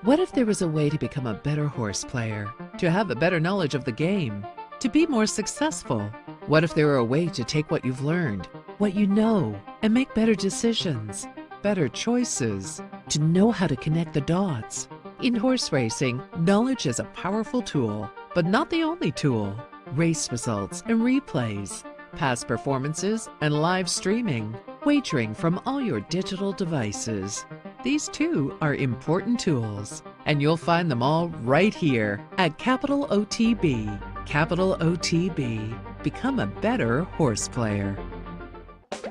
What if there was a way to become a better horse player, to have a better knowledge of the game, to be more successful? What if there were a way to take what you've learned, what you know, and make better decisions, better choices, to know how to connect the dots? In horse racing, knowledge is a powerful tool, but not the only tool. Race results and replays, past performances and live streaming, wagering from all your digital devices. These too are important tools, and you'll find them all right here at Capital OTB. Capital OTB. Become a better horse player.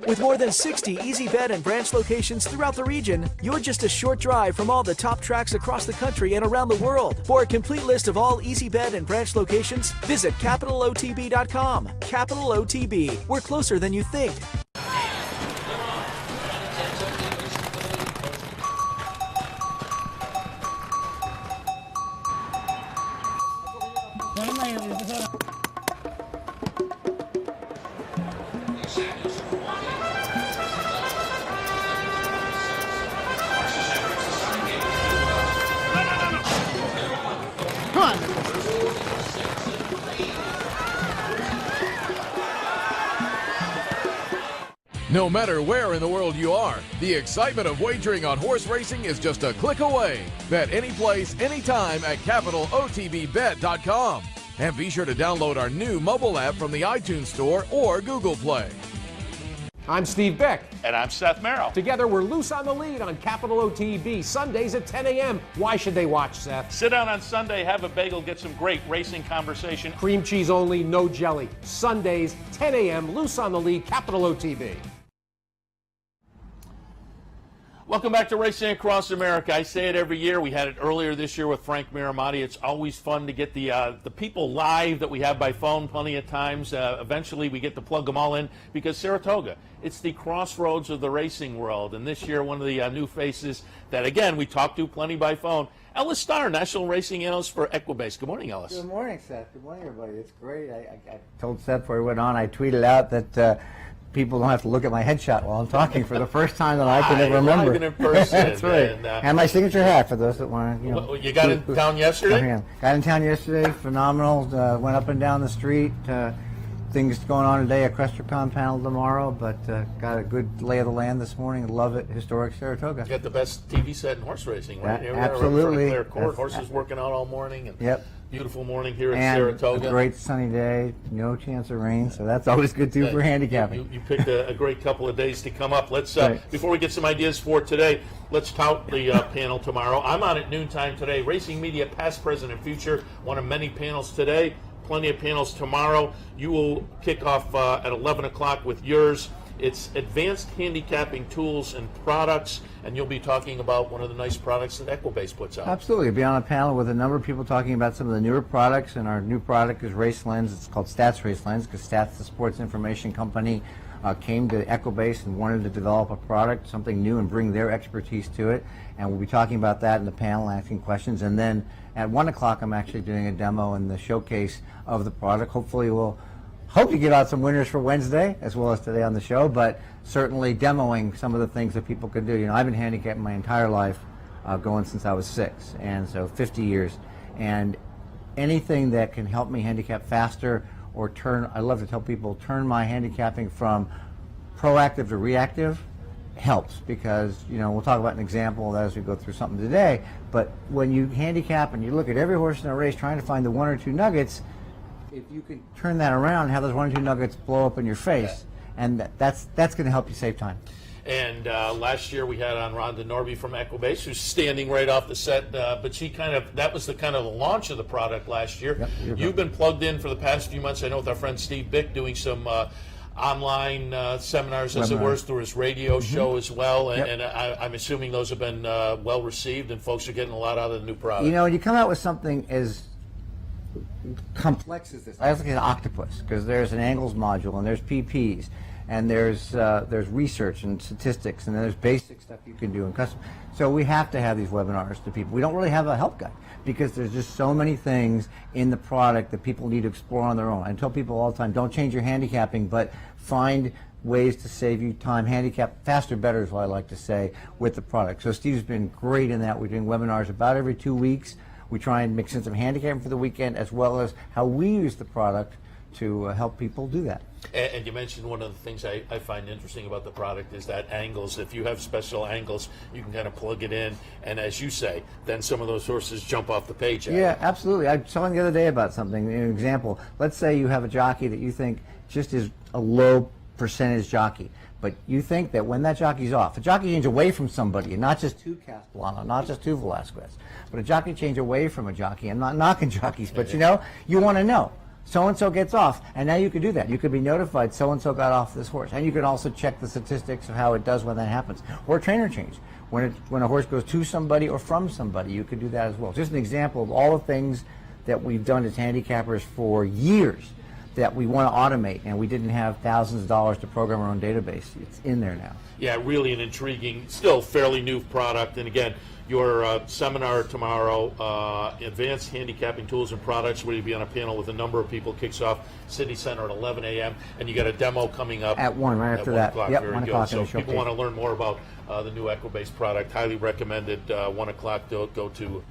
With more than 60 Easy Bet and branch locations throughout the region, you're just a short drive from all the top tracks across the country and around the world. For a complete list of all Easy Bet and branch locations, visit CapitalOTB.com. Capital OTB. We're closer than you think. No matter where in the world you are, the excitement of wagering on horse racing is just a click away. Bet any place, anytime at CapitalOTBBet.com. And be sure to download our new mobile app from the iTunes Store or Google Play. I'm Steve Beck. And I'm Seth Merrill. Together, we're loose on the lead on Capital OTB, Sundays at 10 a.m. Why should they watch, Seth? Sit down on Sunday, have a bagel, get some great racing conversation. Cream cheese only, no jelly. Sundays, 10 a.m., loose on the lead, Capital OTB. Welcome back to Racing Across America. I say it every year. We had it earlier this year with Frank Miramati. It's always fun to get the people live that we have by phone plenty of times. Eventually, we get to plug them all in because Saratoga, it's the crossroads of the racing world. And this year, one of the new faces that, again, we talk to plenty by phone, Ellis Starr, National Racing Analyst for Equibase. Good morning, Ellis. Good morning, Seth. Good morning, everybody. It's great. I told Seth before we went on, I tweeted out that people don't have to look at my headshot while I'm talking for the first time that I can ever remember. Live in person. That's right. And my signature hat for those that want to, Well, you got in town yesterday? Got in town yesterday. Phenomenal. Went up and down the street. Things going on today. A Crestercon panel tomorrow, but got a good lay of the land this morning. Love it. Historic Saratoga. You got the best TV set in horse racing, right? Absolutely. Clear court. Horses working out all morning. And yep. Beautiful morning here at and Saratoga. A great sunny day, no chance of rain, so that's always good too for handicapping. You picked a great couple of days to come up. Let's before we get some ideas for today, let's tout the panel tomorrow. I'm on at noontime today. Racing Media, Past, Present, and Future. One of many panels today. Plenty of panels tomorrow. You will kick off at 11 o'clock with yours. It's advanced handicapping tools and products, and you'll be talking about one of the nice products that Equibase puts out. Absolutely. Be on a panel with a number of people talking about some of the newer products, and our new product is Race Lens. It's called Stats Race Lens because Stats, the sports information company, came to Equibase and wanted to develop a product, something new, and bring their expertise to it. And we'll be talking about that in the panel, asking questions. And then at 1 o'clock, I'm actually doing a demo and the showcase of the product. Hopefully we'll hope to give out some winners for Wednesday as well as today on the show, but certainly demoing some of the things that people can do. You know, I've been handicapping my entire life, going since I was 6, and so 50 years. And anything that can help me handicap faster or turn, I love to tell people, turn my handicapping from proactive to reactive helps, because, you know, we'll talk about an example as we go through something today, but when you handicap and you look at every horse in a race trying to find the 1 or 2 nuggets, if you can turn that around and have those 1 or 2 nuggets blow up in your face, and that's going to help you save time. And last year we had on Rhonda Norby from Equibase, who's standing right off the set, but she that was the kind of the launch of the product last year. Yep, You've been plugged in for the past few months, I know, with our friend Steve Bick, doing some online seminars, as it were, through his radio show as well, and I'm assuming those have been well received, and folks are getting a lot out of the new product. You know, when you come out with something as complex as this, I was looking at octopus, because there's an angles module, and there's PPs, and there's research and statistics, and then there's basic stuff you can do in custom. So we have to have these webinars to people. We don't really have a help guide, because there's just so many things in the product that people need to explore on their own. I tell people all the time, don't change your handicapping, but find ways to save you time. Handicap faster, better is what I like to say with the product. So Steve's been great in that. We're doing webinars about every 2 weeks. We try and make sense of handicapping for the weekend, as well as how we use the product to help people do that. And you mentioned one of the things I find interesting about the product is that angles. If you have special angles, you can kind of plug it in, and as you say, then some of those horses jump off the page. Yeah, absolutely. I was talking the other day about something. An example, let's say you have a jockey that you think just is a low percentage jockey, but you think that when that jockey's off, a jockey change away from somebody, and not just to Castellano, not just to Velasquez, but a jockey change away from a jockey. I'm not knocking jockeys, but you know, you want to know. So-and-so gets off, and now you could do that. You could be notified so-and-so got off this horse, and you can also check the statistics of how it does when that happens. Or a trainer change. When a horse goes to somebody or from somebody, you could do that as well. Just an example of all the things that we've done as handicappers for years that we want to automate, and we didn't have thousands of dollars to program our own database. It's in there now. Yeah, really an intriguing, still fairly new product. And again, your seminar tomorrow, Advanced Handicapping Tools and Products, where you'll be on a panel with a number of people, kicks off City Center at 11 a.m. And you got a demo coming up at 1, right after that. O'clock. Yep, Very 1 good. o'clock. So if people want to learn more about the new Equibase product, highly recommended. 1 o'clock, go to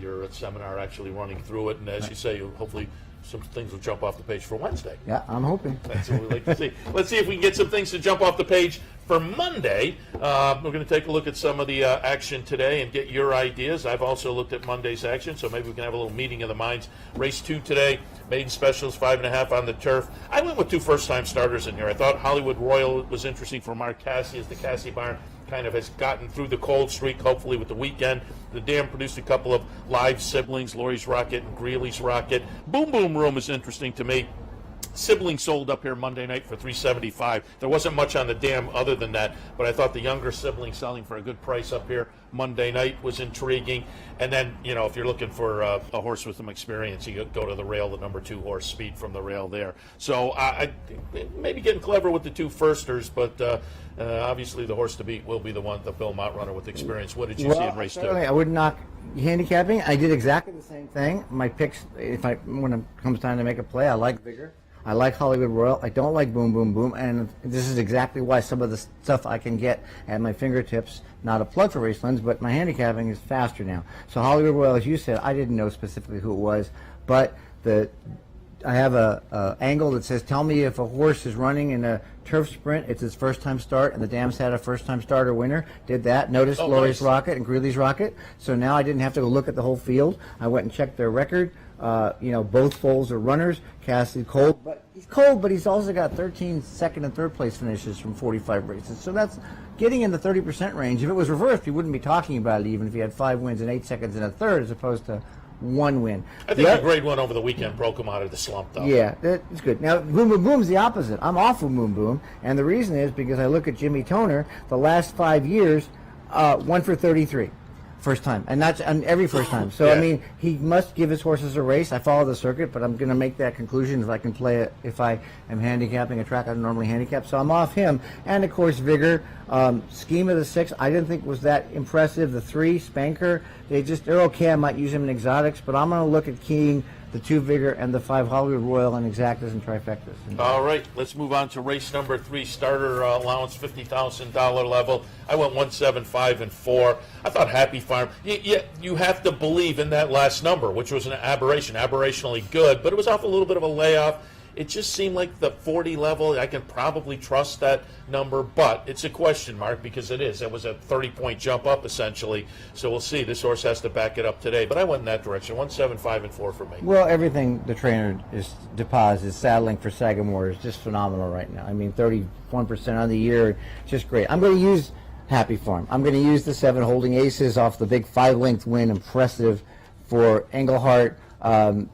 your seminar, actually running through it. And as you say, hopefully some things will jump off the page for Wednesday. Yeah, I'm hoping. That's what we like to see. Let's see if we can get some things to jump off the page for Monday. We're going to take a look at some of the action today and get your ideas. I've also looked at Monday's action, so maybe we can have a little meeting of the minds. Race 2 today, maiden specials, 5.5 on the turf. I went with 2 first-time starters in here. I thought Hollywood Royal was interesting for Mark Cassie, as the Cassie barn kind of has gotten through the cold streak, hopefully with the weekend. The dam produced a couple of live siblings, Laurie's Rocket and Greeley's Rocket. Boom Boom Room is interesting to me. Sibling sold up here Monday night for $375. There wasn't much on the dam other than that, but I thought the younger sibling selling for a good price up here Monday night was intriguing. And then, you know, if you're looking for a horse with some experience, you go to the rail, the number 2 horse, Speed from the rail there. So I maybe getting clever with the 2 firsters, but obviously the horse to beat will be the one, the Belmont runner with experience. What did you see in race 2? I would knock handicapping. I did exactly the same thing. My picks, when it comes time to make a play, I like Vigor. I like Hollywood Royal. I don't like Boom Boom Boom, and this is exactly why some of the stuff I can get at my fingertips, not a plug for Racelands, but my handicapping is faster now. So Hollywood Royal, as you said, I didn't know specifically who it was, but I have a angle that says, tell me if a horse is running in a turf sprint, it's his first time start, and the dam's had a first time starter winner. Did that. Noticed Laurie's Rocket and Greeley's Rocket. So now I didn't have to go look at the whole field. I went and checked their record. You know, both foals are runners. Cassie he's cold, but he's also got 13 second and third place finishes from 45 races. So that's getting in the 30% range. If it was reversed, we wouldn't be talking about it, even if he had 5 wins and 8 seconds and a third, as opposed to 1 win. I think the grade 1 over the weekend broke him out of the slump, though. Yeah, that's good. Now, Boom Boom Boom's the opposite. I'm off of Boom Boom, and the reason is because I look at Jimmy Toner, the last 5 years, 1 for 33. First time, and that's every first time. So, yeah. I mean, he must give his horses a race. I follow the circuit, but I'm going to make that conclusion if I can play it, if I am handicapping a track I don't normally handicap. So I'm off him. And, of course, Vigor. Scheme of the 6, I didn't think was that impressive. The 3, Spanker, they're okay. I might use them in exotics, but I'm going to look at keying the 2 Vigor and the 5 Hollywood Royal and exactas and trifectas. All right, let's move on to race number 3, starter allowance $50,000 level. I went 1, 7, 5, and 4. I thought Happy Farm. You have to believe in that last number, which was an aberration, aberrationally good, but it was off a little bit of a layoff. It just seemed like the 40 level, I can probably trust that number, but it's a question mark because it is. It was a 30-point jump up, essentially. So we'll see. This horse has to back it up today, but I went in that direction. 1, 7, 5, and 4 for me. Well, everything the trainer is saddling for Sagamore is just phenomenal right now. I mean, 31% on the year, just great. I'm going to use Happy Farm. I'm going to use the 7 Holding Aces off the big 5-length win, impressive for Engelhart.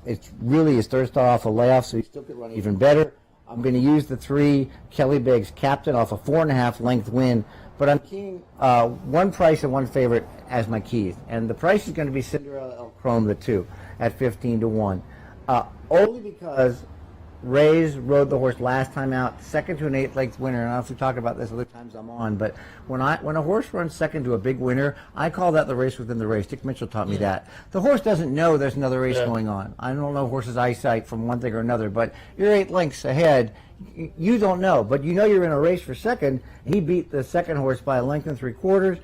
It's really his third start off a layoff, so he still could run even better. I'm going to use the 3 Kelly Biggs Captain off a 4.5 length win, but I'm keying 1 price and 1 favorite as my keys. And the price is going to be Cinderella El Chrome, the 2, at 15 to 1. Only because Rays rode the horse last time out, second to an 8-length winner. And I don't know if we talk about this other times I'm on, but when a horse runs second to a big winner, I call that the race within the race. Dick Mitchell taught me that. The horse doesn't know there's another race going on. I don't know horse's eyesight from one thing or another, but you're 8 lengths ahead. You don't know, but you know you're in a race for second. He beat the second horse by a length and 3/4.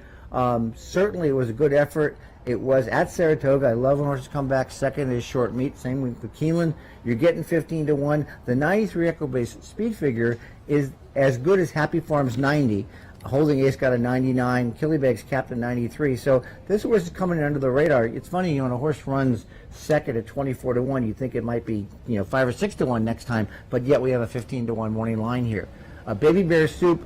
Certainly it was a good effort. It was at Saratoga. I love when horses come back second in short meet. Same with Keeneland. You're getting 15-1. The 93 Echo Base speed figure is as good as Happy Farm's 90. Holding Ace got a 99. Killybegs capped a 93. So this horse is coming under the radar. It's funny, when a horse runs second at 24-1, you think it might be 5 or 6-1 next time, but yet we have a 15-1 morning line here. Baby Bear Soup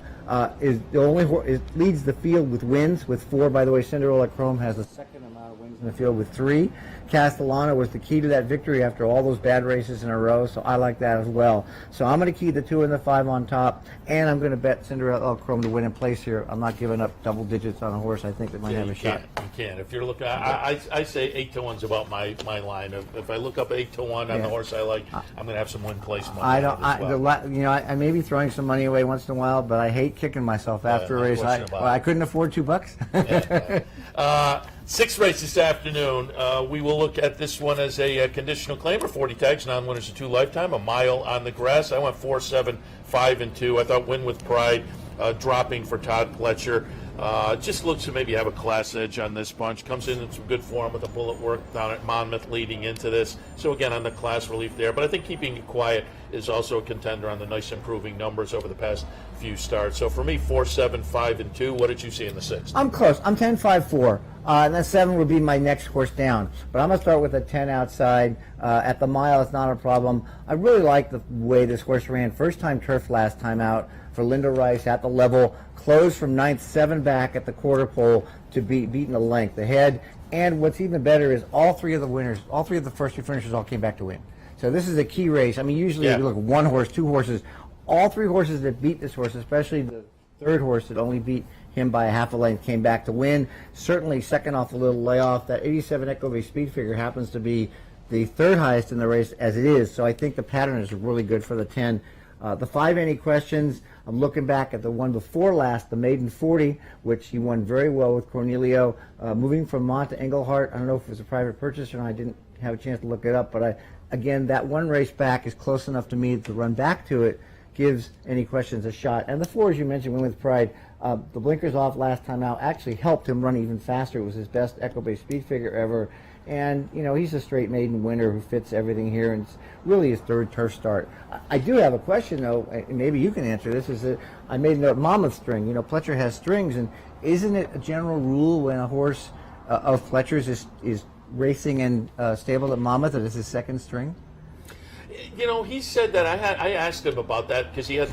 is the only horse. It leads the field with wins with 4. By the way, Cinderella Chrome has the second amount of wins in the field with 3. Castellana was the key to that victory after all those bad races in a row, so I like that as well. So I'm going to key the 2 and the 5 on top, and I'm going to bet Cinderella Chrome to win in place here. I'm not giving up double digits on a horse I think that might have a shot. You can. If you're looking, I say 8-1 is about my line. If I look up 8-1 on the horse I like, I'm going to have some win place money. I may be throwing some money away once in a while, but I hate kicking myself after a race. I couldn't afford $2. 6 races this afternoon. We will look at this one as a conditional claimer. 40 tags, non-winners of 2 lifetime. A mile on the grass. I went 4, 7, 5, and 2. I thought Win with Pride dropping for Todd Pletcher. Just looks to maybe have a class edge on this bunch. Comes in some good form with a bullet work down at Monmouth leading into this. So again, on the class relief there. But I think keeping it quiet is also a contender on the nice improving numbers over the past few starts. So for me, 4, 7, 5, and 2. What did you see in the 6th? I'm close. I'm 10, 5, 4. And then 7 would be my next horse down. But I'm going to start with a 10 outside. At the mile, it's not a problem. I really like the way this horse ran. First time turf last time out for Linda Rice at the level. Closed from 9th, 7 back at the quarter pole to be beaten a length ahead. And what's even better is all 3 of the winners, all 3 of the first 2 finishers all came back to win. So this is a key race. I mean, usually if you look at 1 horse, 2 horses, all 3 horses that beat this horse, especially the 3rd horse that only beat him by a half a length, came back to win. Certainly second off a little layoff. That 87 Echo Base speed figure happens to be the 3rd highest in the race as it is. So I think the pattern is really good for the 10. The 5, any questions? I'm looking back at the one before last, the Maiden 40, which he won very well with Cornelio. Moving from Mont to Englehart, I don't know if it was a private purchase or not. I didn't have a chance to look it up, but again, that one race back is close enough to me to run back to it, gives any questions a shot. And the 4, as you mentioned, Win with Pride, the blinkers off last time out actually helped him run even faster. It was his best Echo Base speed figure ever. And, he's a straight maiden winner who fits everything here, and it's really his 3rd turf start. I do have a question, though, and maybe you can answer this, is that I made a note, Monmouth string. Pletcher has strings, and isn't it a general rule when a horse of Pletcher's is racing and stable at Monmouth that it's his 2nd string? He said that. I asked him about that because he had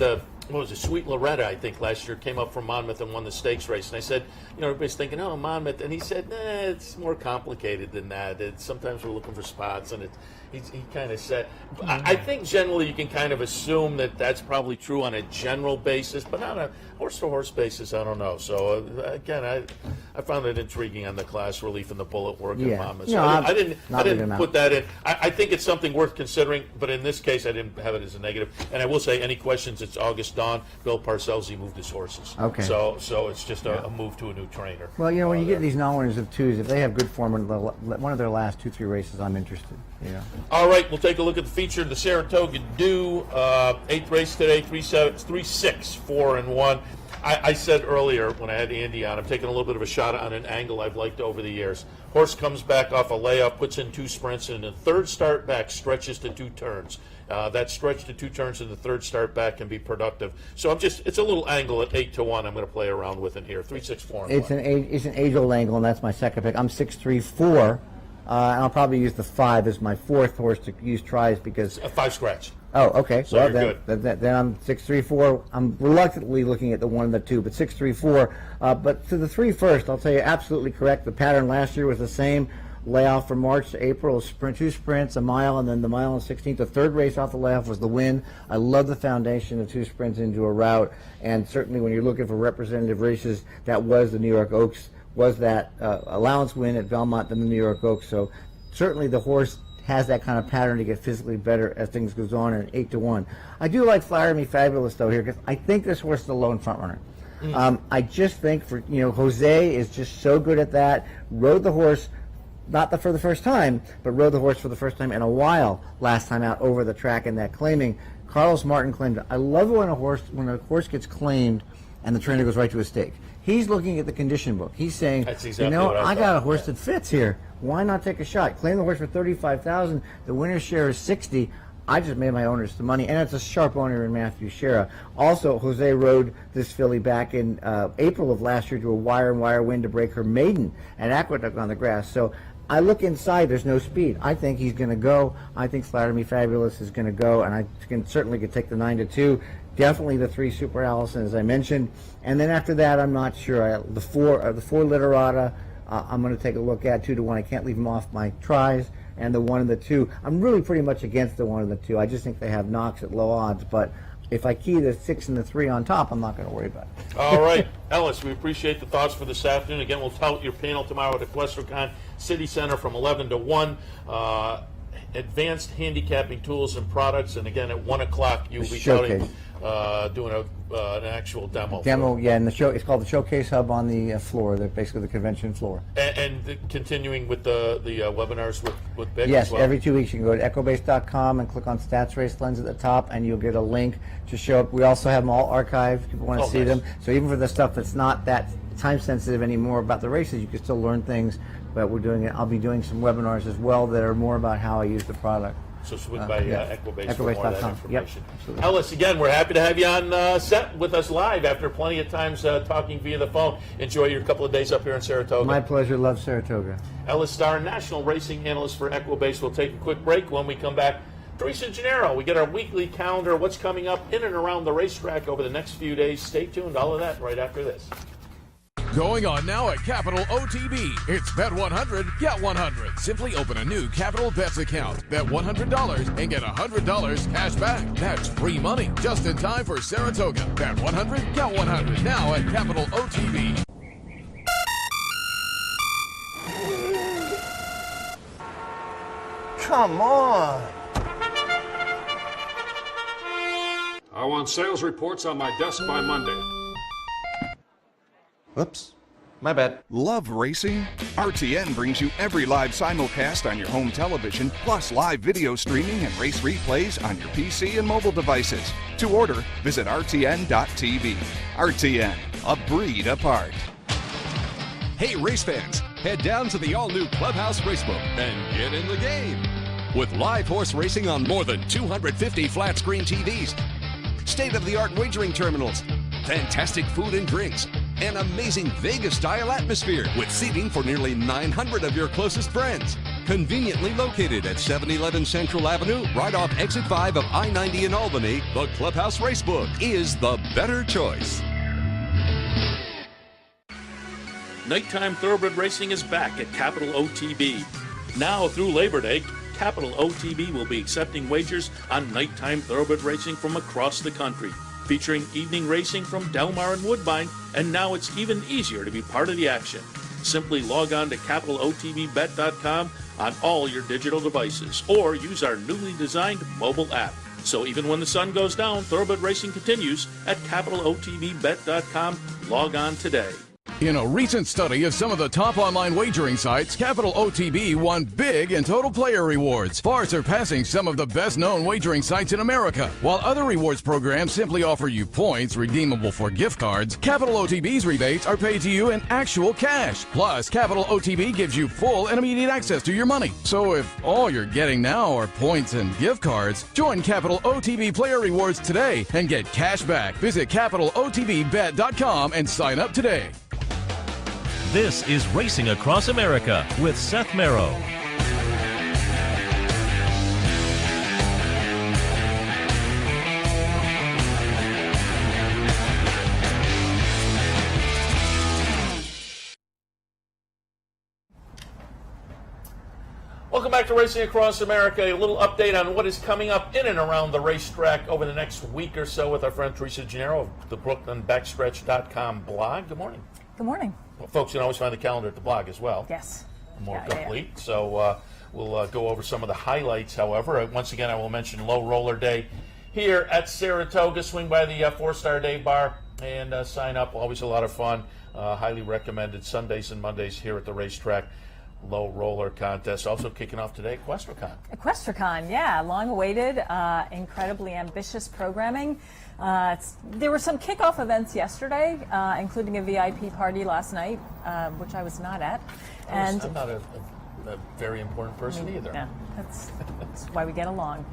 Sweet Loretta, I think, last year, came up from Monmouth and won the stakes race. And I said, everybody's thinking, oh, Monmouth. And he said, nah, it's more complicated than that. Sometimes we're looking for spots. And he kind of said, I think generally you can kind of assume that that's probably true on a general basis, but not a horse-to-horse basis, I don't know. So, again, I found it intriguing on the class relief and the bullet work in Monmouth. So I didn't put that in. I think it's something worth considering, but in this case, I didn't have it as a negative. And I will say, any questions, it's August Dawn. Bill Parcells, he moved his horses. Okay. So it's just a move to a new trainer. Well, when you get these non-winners of 2s, if they have good form in one of their last 2-3 races, I'm interested. All right, we'll take a look at the feature in the Saratoga Dew. 8th race today, 3-6, 4 and 1. I said earlier when I had Andy on, I'm taking a little bit of a shot on an angle I've liked over the years. Horse comes back off a layoff, puts in 2 sprints, and the 3rd start back stretches to 2 turns. That stretch to 2 turns in the 3rd start back can be productive. So it's a little angle at 8-1. I'm going to play around with it here. 3, 6, 4, and 1. It's an age-old angle, and that's my 2nd pick. I'm 6, 3, 4. And I'll probably use the 5 as my 4th horse to use tries because... A 5 scratch. Oh, okay. So well, you're then I'm 6, 3, 4. I'm reluctantly looking at the 1 and the 2, but 6, 3, 4. But to the 3 first, I'll tell you absolutely correct. The pattern last year was the same. Layoff from March to April, 2 sprints, a mile, and then the mile and 16th. The 3rd race off the layoff was the win. I love the foundation of 2 sprints into a route, and certainly when you're looking for representative races, that was the New York Oaks, was that allowance win at Belmont than the New York Oaks. So certainly the horse has that kind of pattern to get physically better as things goes on, and 8-1. I do like Flatter Me Fabulous though here, because I think this horse is a lone front runner. I just think Jose is just so good at that. Rode the horse, not for the first time, but rode the horse for the first time in a while last time out over the track in that claiming. Carlos Martin claimed it. I love when a horse gets claimed and the trainer goes right to a stake. He's looking at the condition book. He's saying, That's exactly what I got a horse that fits here. Why not take a shot? Claim the horse for $35,000. The winner's share is $60,000. I just made my owners the money, and it's a sharp owner in Matthew Shera. Also, Jose rode this filly back in April of last year to a wire win to break her maiden at Aqueduct on the grass. So I look inside, there's no speed. I think he's going to go. I think Flatter Me Fabulous is going to go, and I certainly could take the 9-2. Definitely the 3 Super Allison, as I mentioned. And then after that, I'm not sure. The 4 Literata, I'm going to take a look at 2-1. I can't leave them off my tries. And the 1 and the 2. I'm really pretty much against the 1 and the 2. I just think they have knocks at low odds. But if I key the 6 and the 3 on top, I'm not going to worry about it. All right, Ellis, we appreciate the thoughts for this afternoon. Again, we'll tout your panel tomorrow at Equestrian City Center from 11 to 1. Advanced handicapping tools and products. And again, at 1 o'clock, you'll be touting, doing an actual demo. Yeah, and it's called the Showcase Hub on the floor, basically the convention floor. And continuing with the webinars with Vic Yes, as well. every 2 weeks you can go to echobase.com and click on Stats Race Lens at the top, and you'll get a link to show up. We also have them all archived if people want to see them. So even for the stuff that's not that time sensitive anymore about the races, you can still learn things. But I'll be doing some webinars as well that are more about how I use the product. So swing by Equibase for more of that information. Yep, Ellis, again, we're happy to have you on set with us live after plenty of times talking via the phone. Enjoy your couple of days up here in Saratoga. My pleasure. Love Saratoga. Ellis Starr, National Racing Analyst for Equibase. We'll take a quick break. When we come back, Teresa Gennaro, we get our weekly calendar, what's coming up in and around the racetrack over the next few days. Stay tuned. All of that right after this. Going on now at Capital OTB. It's Bet 100, get 100. Simply open a new Capital Bets account. Bet $100 and get $100 cash back. That's free money just in time for Saratoga. Bet 100, get 100. Now at Capital OTB. Come on. I want sales reports on my desk by Monday. Whoops. My bad. Love racing? RTN brings you every live simulcast on your home television, plus live video streaming and race replays on your PC and mobile devices. To order, visit rtn.tv. RTN, a breed apart. Hey race fans, head down to the all-new Clubhouse Racebook and get in the game. With live horse racing on more than 250 flat-screen TVs, state-of-the-art wagering terminals, fantastic food and drinks, an amazing Vegas-style atmosphere with seating for nearly 900 of your closest friends. Conveniently located at 711 Central Avenue, right off Exit 5 of I-90 in Albany, the Clubhouse Racebook is the better choice. Nighttime Thoroughbred Racing is back at Capital OTB. Now through Labor Day, Capital OTB will be accepting wagers on nighttime thoroughbred racing from across the country, featuring evening racing from Del Mar and Woodbine, and now it's even easier to be part of the action. Simply log on to capitalotbbet.com on all your digital devices, or use our newly designed mobile app. So even when the sun goes down, thoroughbred racing continues at capitalotbbet.com. Log on today. In a recent study of some of the top online wagering sites, Capital OTB won big in total player rewards, far surpassing some of the best-known wagering sites in America. While other rewards programs simply offer you points redeemable for gift cards, Capital OTB's rebates are paid to you in actual cash. Plus, Capital OTB gives you full and immediate access to your money. So if all you're getting now are points and gift cards, join Capital OTB Player Rewards today and get cash back. Visit capitalotbbet.com and sign up today. This is Racing Across America with Seth Merrow. Welcome back to Racing Across America. A little update on what is coming up in and around the racetrack over the next week or so with our friend Teresa Gennaro of the BrooklynBackstretch.com blog. Good morning. Good morning. Well, folks can always find the calendar at the blog as well. Yes. More complete. So We'll go over some of the highlights, however. Once again, I will mention Low Roller Day here at Saratoga. Swing by the 4-Star Day Bar and sign up. Always a lot of fun. Highly recommended Sundays and Mondays here at the racetrack. Low roller contest. Also kicking off today, Equestricon, yeah, long-awaited, incredibly ambitious programming. There were some kickoff events yesterday, including a VIP party last night, which I was not at. I'm not a very important person either. Yeah, that's why we get along.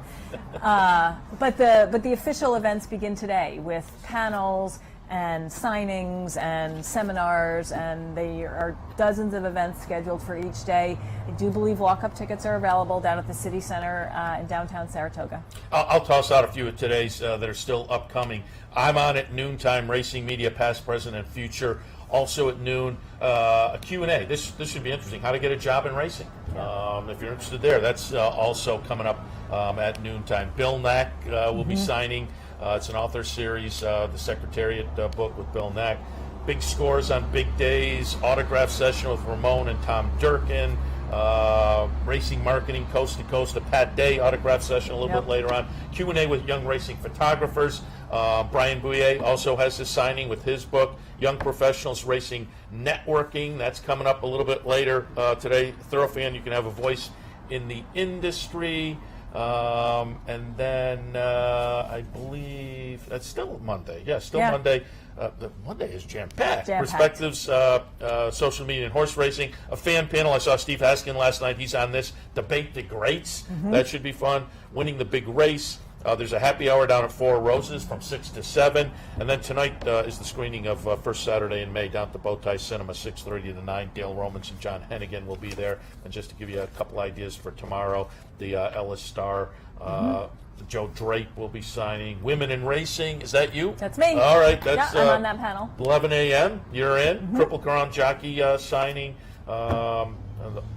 But the official events begin today with panels and signings and seminars, and there are dozens of events scheduled for each day. I do believe walk-up tickets are available down at the City Center in downtown Saratoga. I'll toss out a few of today's that are still upcoming. I'm on at noontime, Racing Media, past, present, and future. Also at noon, a Q&A. This should be interesting. How to get a job in racing. If you're interested there, that's also coming up at noontime. Bill Knack will be signing. It's an author series, the Secretariat book with Bill Knack. Big scores on big days, autograph session with Ramon and Tom Durkin, racing marketing coast to coast, a Pat Day autograph session a little bit later on. Q&A with young racing photographers. Brian Bouillet also has his signing with his book, Young Professionals Racing Networking. That's coming up a little bit later today. Thoroughfan, you can have a voice in the industry. And then I believe that's still Monday. Yeah, Monday. Monday is jam-packed. Perspectives, social media and horse racing. A fan panel. I saw Steve Haskin last night. He's on this. Debate the Greats. That should be fun. Winning the Big Race. There's a happy hour down at Four Roses from 6 to 7. And then tonight is the screening of First Saturday in May down at the Bowtie Cinema, 6:30 to 9. Dale Romans and John Hennigan will be there. And just to give you a couple ideas for tomorrow, the Ellis Star, Joe Drape will be signing. Women in Racing, is that you? That's me. All right, that's I'm on that panel. 11 a.m. You're in. Triple Crown jockey signing.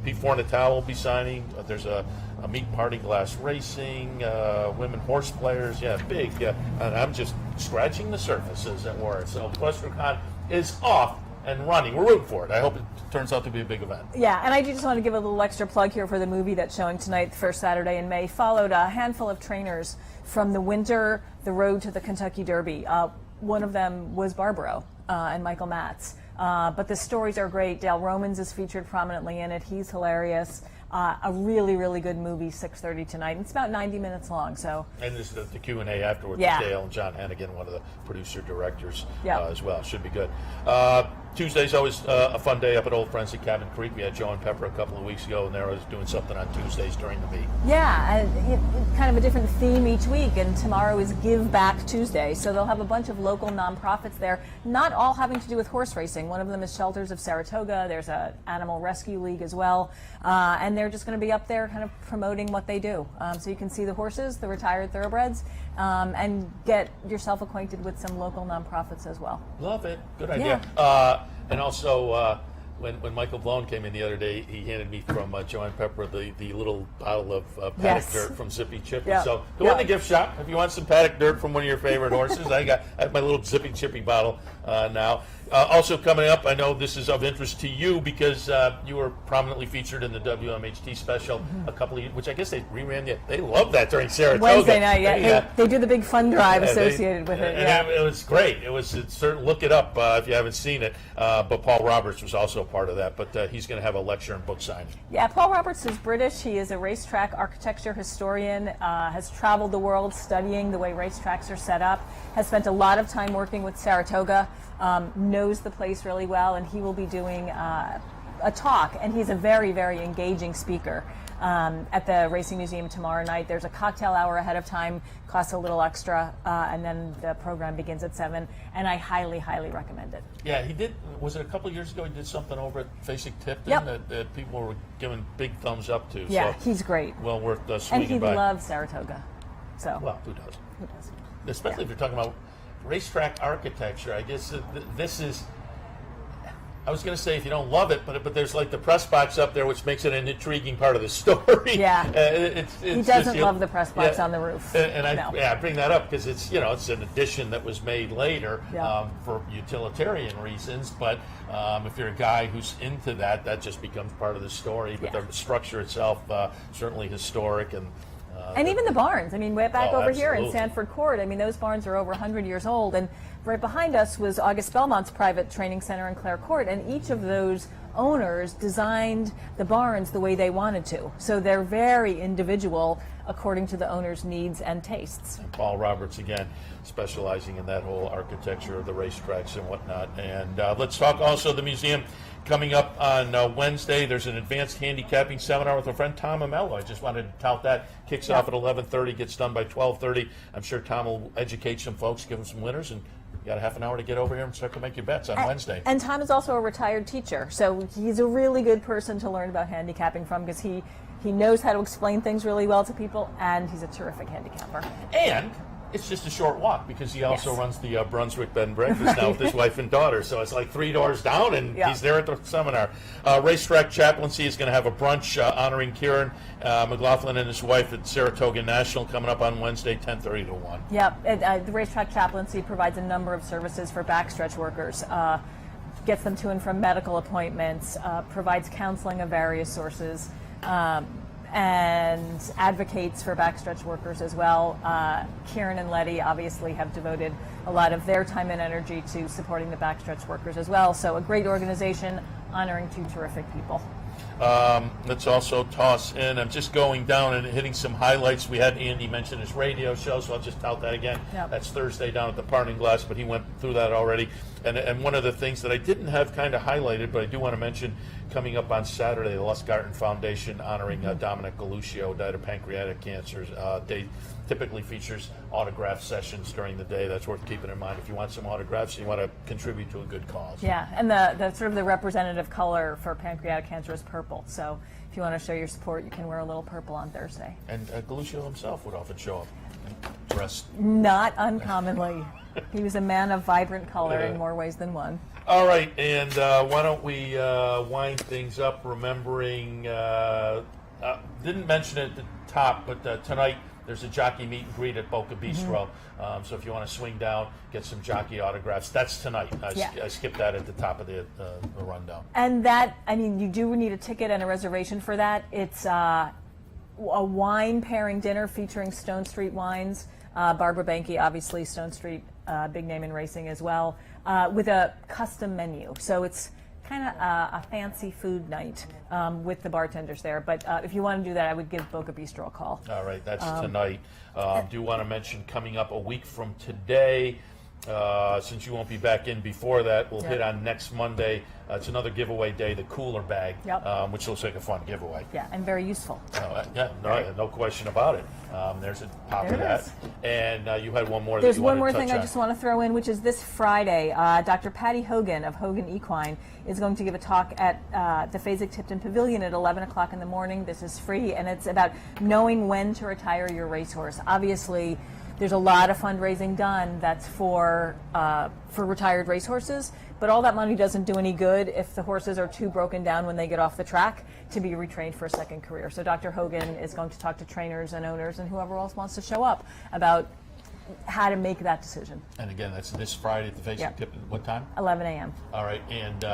Pete Fornatal will be signing. There's a meat party, glass racing, women horse players. Yeah, big. And I'm just scratching the surface, as it were. So Equestricon is off and running. We're rooting for it. I hope it turns out to be a big event. Yeah, and I do just want to give a little extra plug here for the movie that's showing tonight, the first Saturday in May. Followed a handful of trainers from the winter, the road to the Kentucky Derby. One of them was Barbaro and Michael Matz. But the stories are great. Dale Romans is featured prominently in it. He's hilarious. A really, really good movie, 6:30 tonight. It's about 90 minutes long. So. And there's the Q&A afterwards with Dale and John Hennigan, one of the producer directors as well. Should be good. Tuesday's always a fun day up at Old Friends at Cabin Creek. We had Joe and Pepper a couple of weeks ago, and they were doing something on Tuesdays during the meet. Yeah, kind of a different theme each week, and tomorrow is Give Back Tuesday. So they'll have a bunch of local nonprofits there, not all having to do with horse racing. One of them is Shelters of Saratoga. There's an Animal Rescue League as well, and they're just going to be up there kind of promoting what they do. So you can see the horses, the retired thoroughbreds, and get yourself acquainted with some local nonprofits as well. Love it. Good idea. Yeah. And also, when Michael Blown came in the other day, he handed me from Joanne Pepper the little bottle of paddock dirt from Zippy Chippy. Yeah. So go in the gift shop if you want some paddock dirt from one of your favorite horses. I have my little Zippy Chippy bottle now. Also coming up, I know this is of interest to you because you were prominently featured in the WMHT special a couple of years, which I guess they reran. They love that during Saratoga. Wednesday night, they do the big fun drive associated with it. And it was great. Look it up if you haven't seen it. But Paul Roberts was also a part of that. But he's going to have a lecture and book signing. Yeah, Paul Roberts is British. He is a racetrack architecture historian, has traveled the world studying the way racetracks are set up, has spent a lot of time working with Saratoga, knows the place really well, and he will be doing a talk, and he's a very, very engaging speaker at the Racing Museum tomorrow night. There's a cocktail hour ahead of time, costs a little extra, and then the program begins at 7, and I highly, highly recommend it. Yeah, he did. Was it a couple of years ago he did something over at Facing Tipton that people were giving big thumbs up to? Yeah, so he's great. Well worth swinging by. And he loves Saratoga. So. Well, who doesn't? Who doesn't? Especially if you're talking about racetrack architecture. I guess this is, I was going to say if you don't love it, but there's like the press box up there, which makes it an intriguing part of the story. Yeah, he doesn't love the press box on the roof. And I bring that up because it's an addition that was made later for utilitarian reasons. But if you're a guy who's into that, that just becomes part of the story. But the structure itself certainly historic and even the barns. I mean, way back over here in absolutely. Sanford Court, I mean, those barns are over 100 years old. And right behind us was August Belmont's private training center in Clare Court. And each of those owners designed the barns the way they wanted to. So they're very individual according to the owner's needs and tastes. And Paul Roberts, again, specializing in that whole architecture of the racetracks and whatnot. And let's talk also the museum. Coming up on Wednesday, there's an advanced handicapping seminar with our friend Tom Amello. I just wanted to tout that. Kicks off at 11:30, gets done by 12:30. I'm sure Tom will educate some folks, give them some winners, and you got a half an hour to get over here and start to make your bets on Wednesday. And Tom is also a retired teacher, so he's a really good person to learn about handicapping from because he knows how to explain things really well to people, and he's a terrific handicapper. And it's just a short walk because he also runs the Brunswick Bed and Breakfast now with his wife and daughter. So it's like 3 doors down, and he's there at the seminar. Racetrack Chaplaincy is going to have a brunch honoring Kieran McLaughlin and his wife at Saratoga National coming up on Wednesday, 10:30 to 1. Yep. The Racetrack Chaplaincy provides a number of services for backstretch workers. Gets them to and from medical appointments, provides counseling of various sources, and advocates for backstretch workers as well. Kieran and Letty obviously have devoted a lot of their time and energy to supporting the backstretch workers as well. So a great organization honoring two terrific people. Let's also toss in, I'm just going down and hitting some highlights. We had Andy mention his radio show, so I'll just tout that again. That's Thursday down at the Parting Glass, but he went through that already. And one of the things that I didn't have kind of highlighted, but I do want to mention, coming up on Saturday, the Lustgarten Foundation honoring Dominic Galuccio, died of pancreatic cancer. They typically features autograph sessions during the day. That's worth keeping in mind if you want some autographs and you want to contribute to a good cause. Yeah, and the sort of the representative color for pancreatic cancer is purple. So if you want to show your support, you can wear a little purple on Thursday. And Galuccio himself would often show up dressed. Not uncommonly. He was a man of vibrant color in more ways than one. All right, and why don't we wind things up remembering, didn't mention it at the top, but tonight there's a jockey meet and greet at Boca Bistro. So if you want to swing down, get some jockey autographs, that's tonight. I skipped that at the top of the rundown. And that, I mean, you do need a ticket and a reservation for that. It's a wine pairing dinner featuring Stone Street wines. Barbara Banke, obviously Stone Street, big name in racing as well, with a custom menu. So it's kind of a fancy food night with the bartenders there. But if you want to do that, I would give Boca Bistro a call. All right, that's tonight. Do want to mention coming up a week from today, since you won't be back in before that, we'll hit on next Monday. It's another giveaway day, the cooler bag, which looks like a fun giveaway. Yeah, and very useful. No question about it. There's a pop of that. And you had one more. There's one more thing I just want to throw in, which is this Friday. Dr. Patty Hogan of Hogan Equine is going to give a talk at the Fasig-Tipton Pavilion at 11 o'clock in the morning. This is free, and it's about knowing when to retire your racehorse. Obviously, there's a lot of fundraising done that's for retired racehorses, but all that money doesn't do any good if the horses are too broken down when they get off the track to be retrained for a second career. So Dr. Hogan is going to talk to trainers and owners and whoever else wants to show up about how to make that decision. And again, that's this Friday at the Fasig-Tipton. What time? 11 a.m. All right, and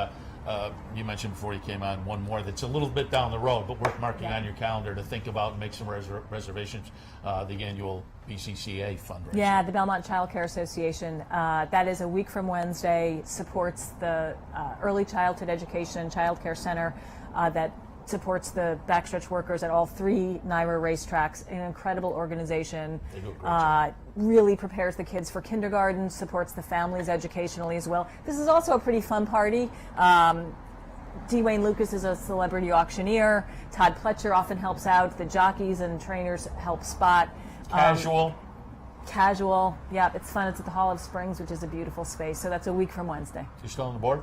you mentioned before you came on one more that's a little bit down the road, but worth marking on your calendar to think about and make some reservations, the annual BCCA fundraiser. Yeah, the Belmont Child Care Association. That is a week from Wednesday, supports the Early Childhood Education and Child Care Center that supports the backstretch workers at all 3 NYRA racetracks. An incredible organization. They do a great job. Really prepares the kids for kindergarten, supports the families educationally as well. This is also a pretty fun party. Dwayne Lucas is a celebrity auctioneer. Todd Pletcher often helps out. The jockeys and trainers help spot. Casual. Yeah, it's fun. It's at the Hall of Springs, which is a beautiful space. So that's a week from Wednesday. You still on the board?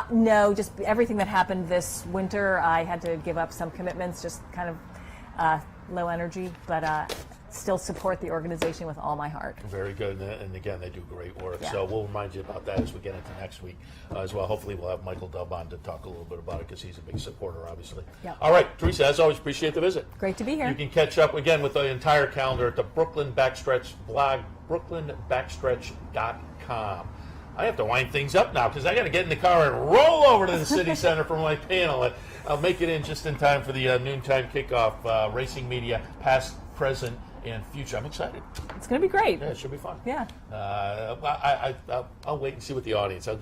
No, just everything that happened this winter, I had to give up some commitments, just kind of low energy. But still support the organization with all my heart. Very good, and again, they do great work. Yeah. So we'll remind you about that as we get into next week as well. Hopefully we'll have Michael Dubb on to talk a little bit about it because he's a big supporter, obviously. Yeah. All right, Teresa, as always, appreciate the visit. Great to be here. You can catch up again with the entire calendar at the Brooklyn Backstretch blog, brooklynbackstretch.com. I have to wind things up now because I got to get in the car and roll over to the city center for my panel. I'll make it in just in time for the noontime kickoff. Racing media, past, present, and future. I'm excited. It's going to be great. Yeah, it should be fun. Yeah. I'll wait and see what the audience. I'll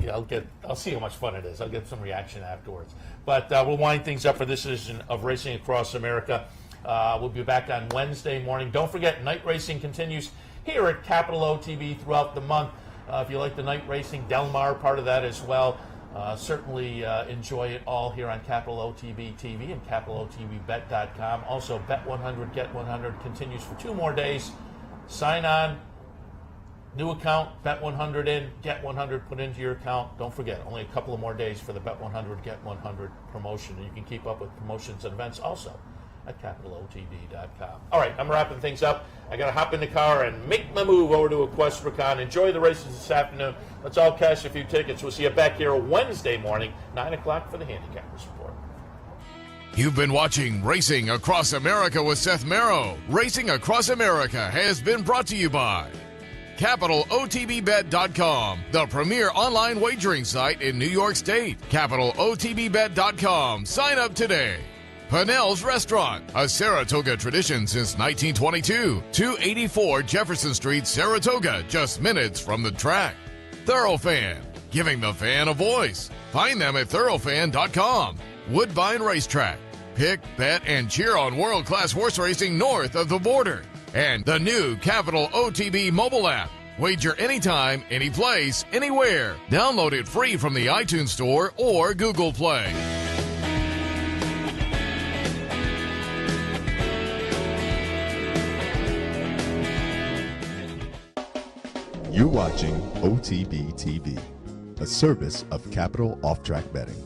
see how much fun it is. I'll get some reaction afterwards. But we'll wind things up for this edition of Racing Across America. We'll be back on Wednesday morning. Don't forget, night racing continues here at Capital OTB throughout the month. If you like the night racing, Del Mar part of that as well. Certainly enjoy it all here on Capital OTB TV and CapitalOTBBet.com. Also, Bet 100, Get 100 continues for 2 more days. Sign on, new account, Bet 100 in, Get 100 put into your account. Don't forget, only a couple of more days for the Bet 100, Get 100 promotion. And you can keep up with promotions and events also at CapitalOTB.com. All right, I'm wrapping things up. I got to hop in the car and make my move over to Equestricon. Enjoy the races this afternoon. Let's all cash a few tickets. We'll see you back here Wednesday morning, 9 o'clock for the Handicappers Report. You've been watching Racing Across America with Seth Merrow. Racing Across America has been brought to you by CapitalOTBBet.com, the premier online wagering site in New York State. CapitalOTBBet.com. Sign up today. Pennell's Restaurant, a Saratoga tradition since 1922. 284 Jefferson Street, Saratoga, just minutes from the track. Thoroughfan, giving the fan a voice. Find them at thoroughfan.com. Woodbine Racetrack, pick, bet, and cheer on world-class horse racing north of the border. And the new Capital OTB mobile app. Wager anytime, any place, anywhere. Download it free from the iTunes Store or Google Play. You're watching OTB TV, a service of Capital Off Track Betting.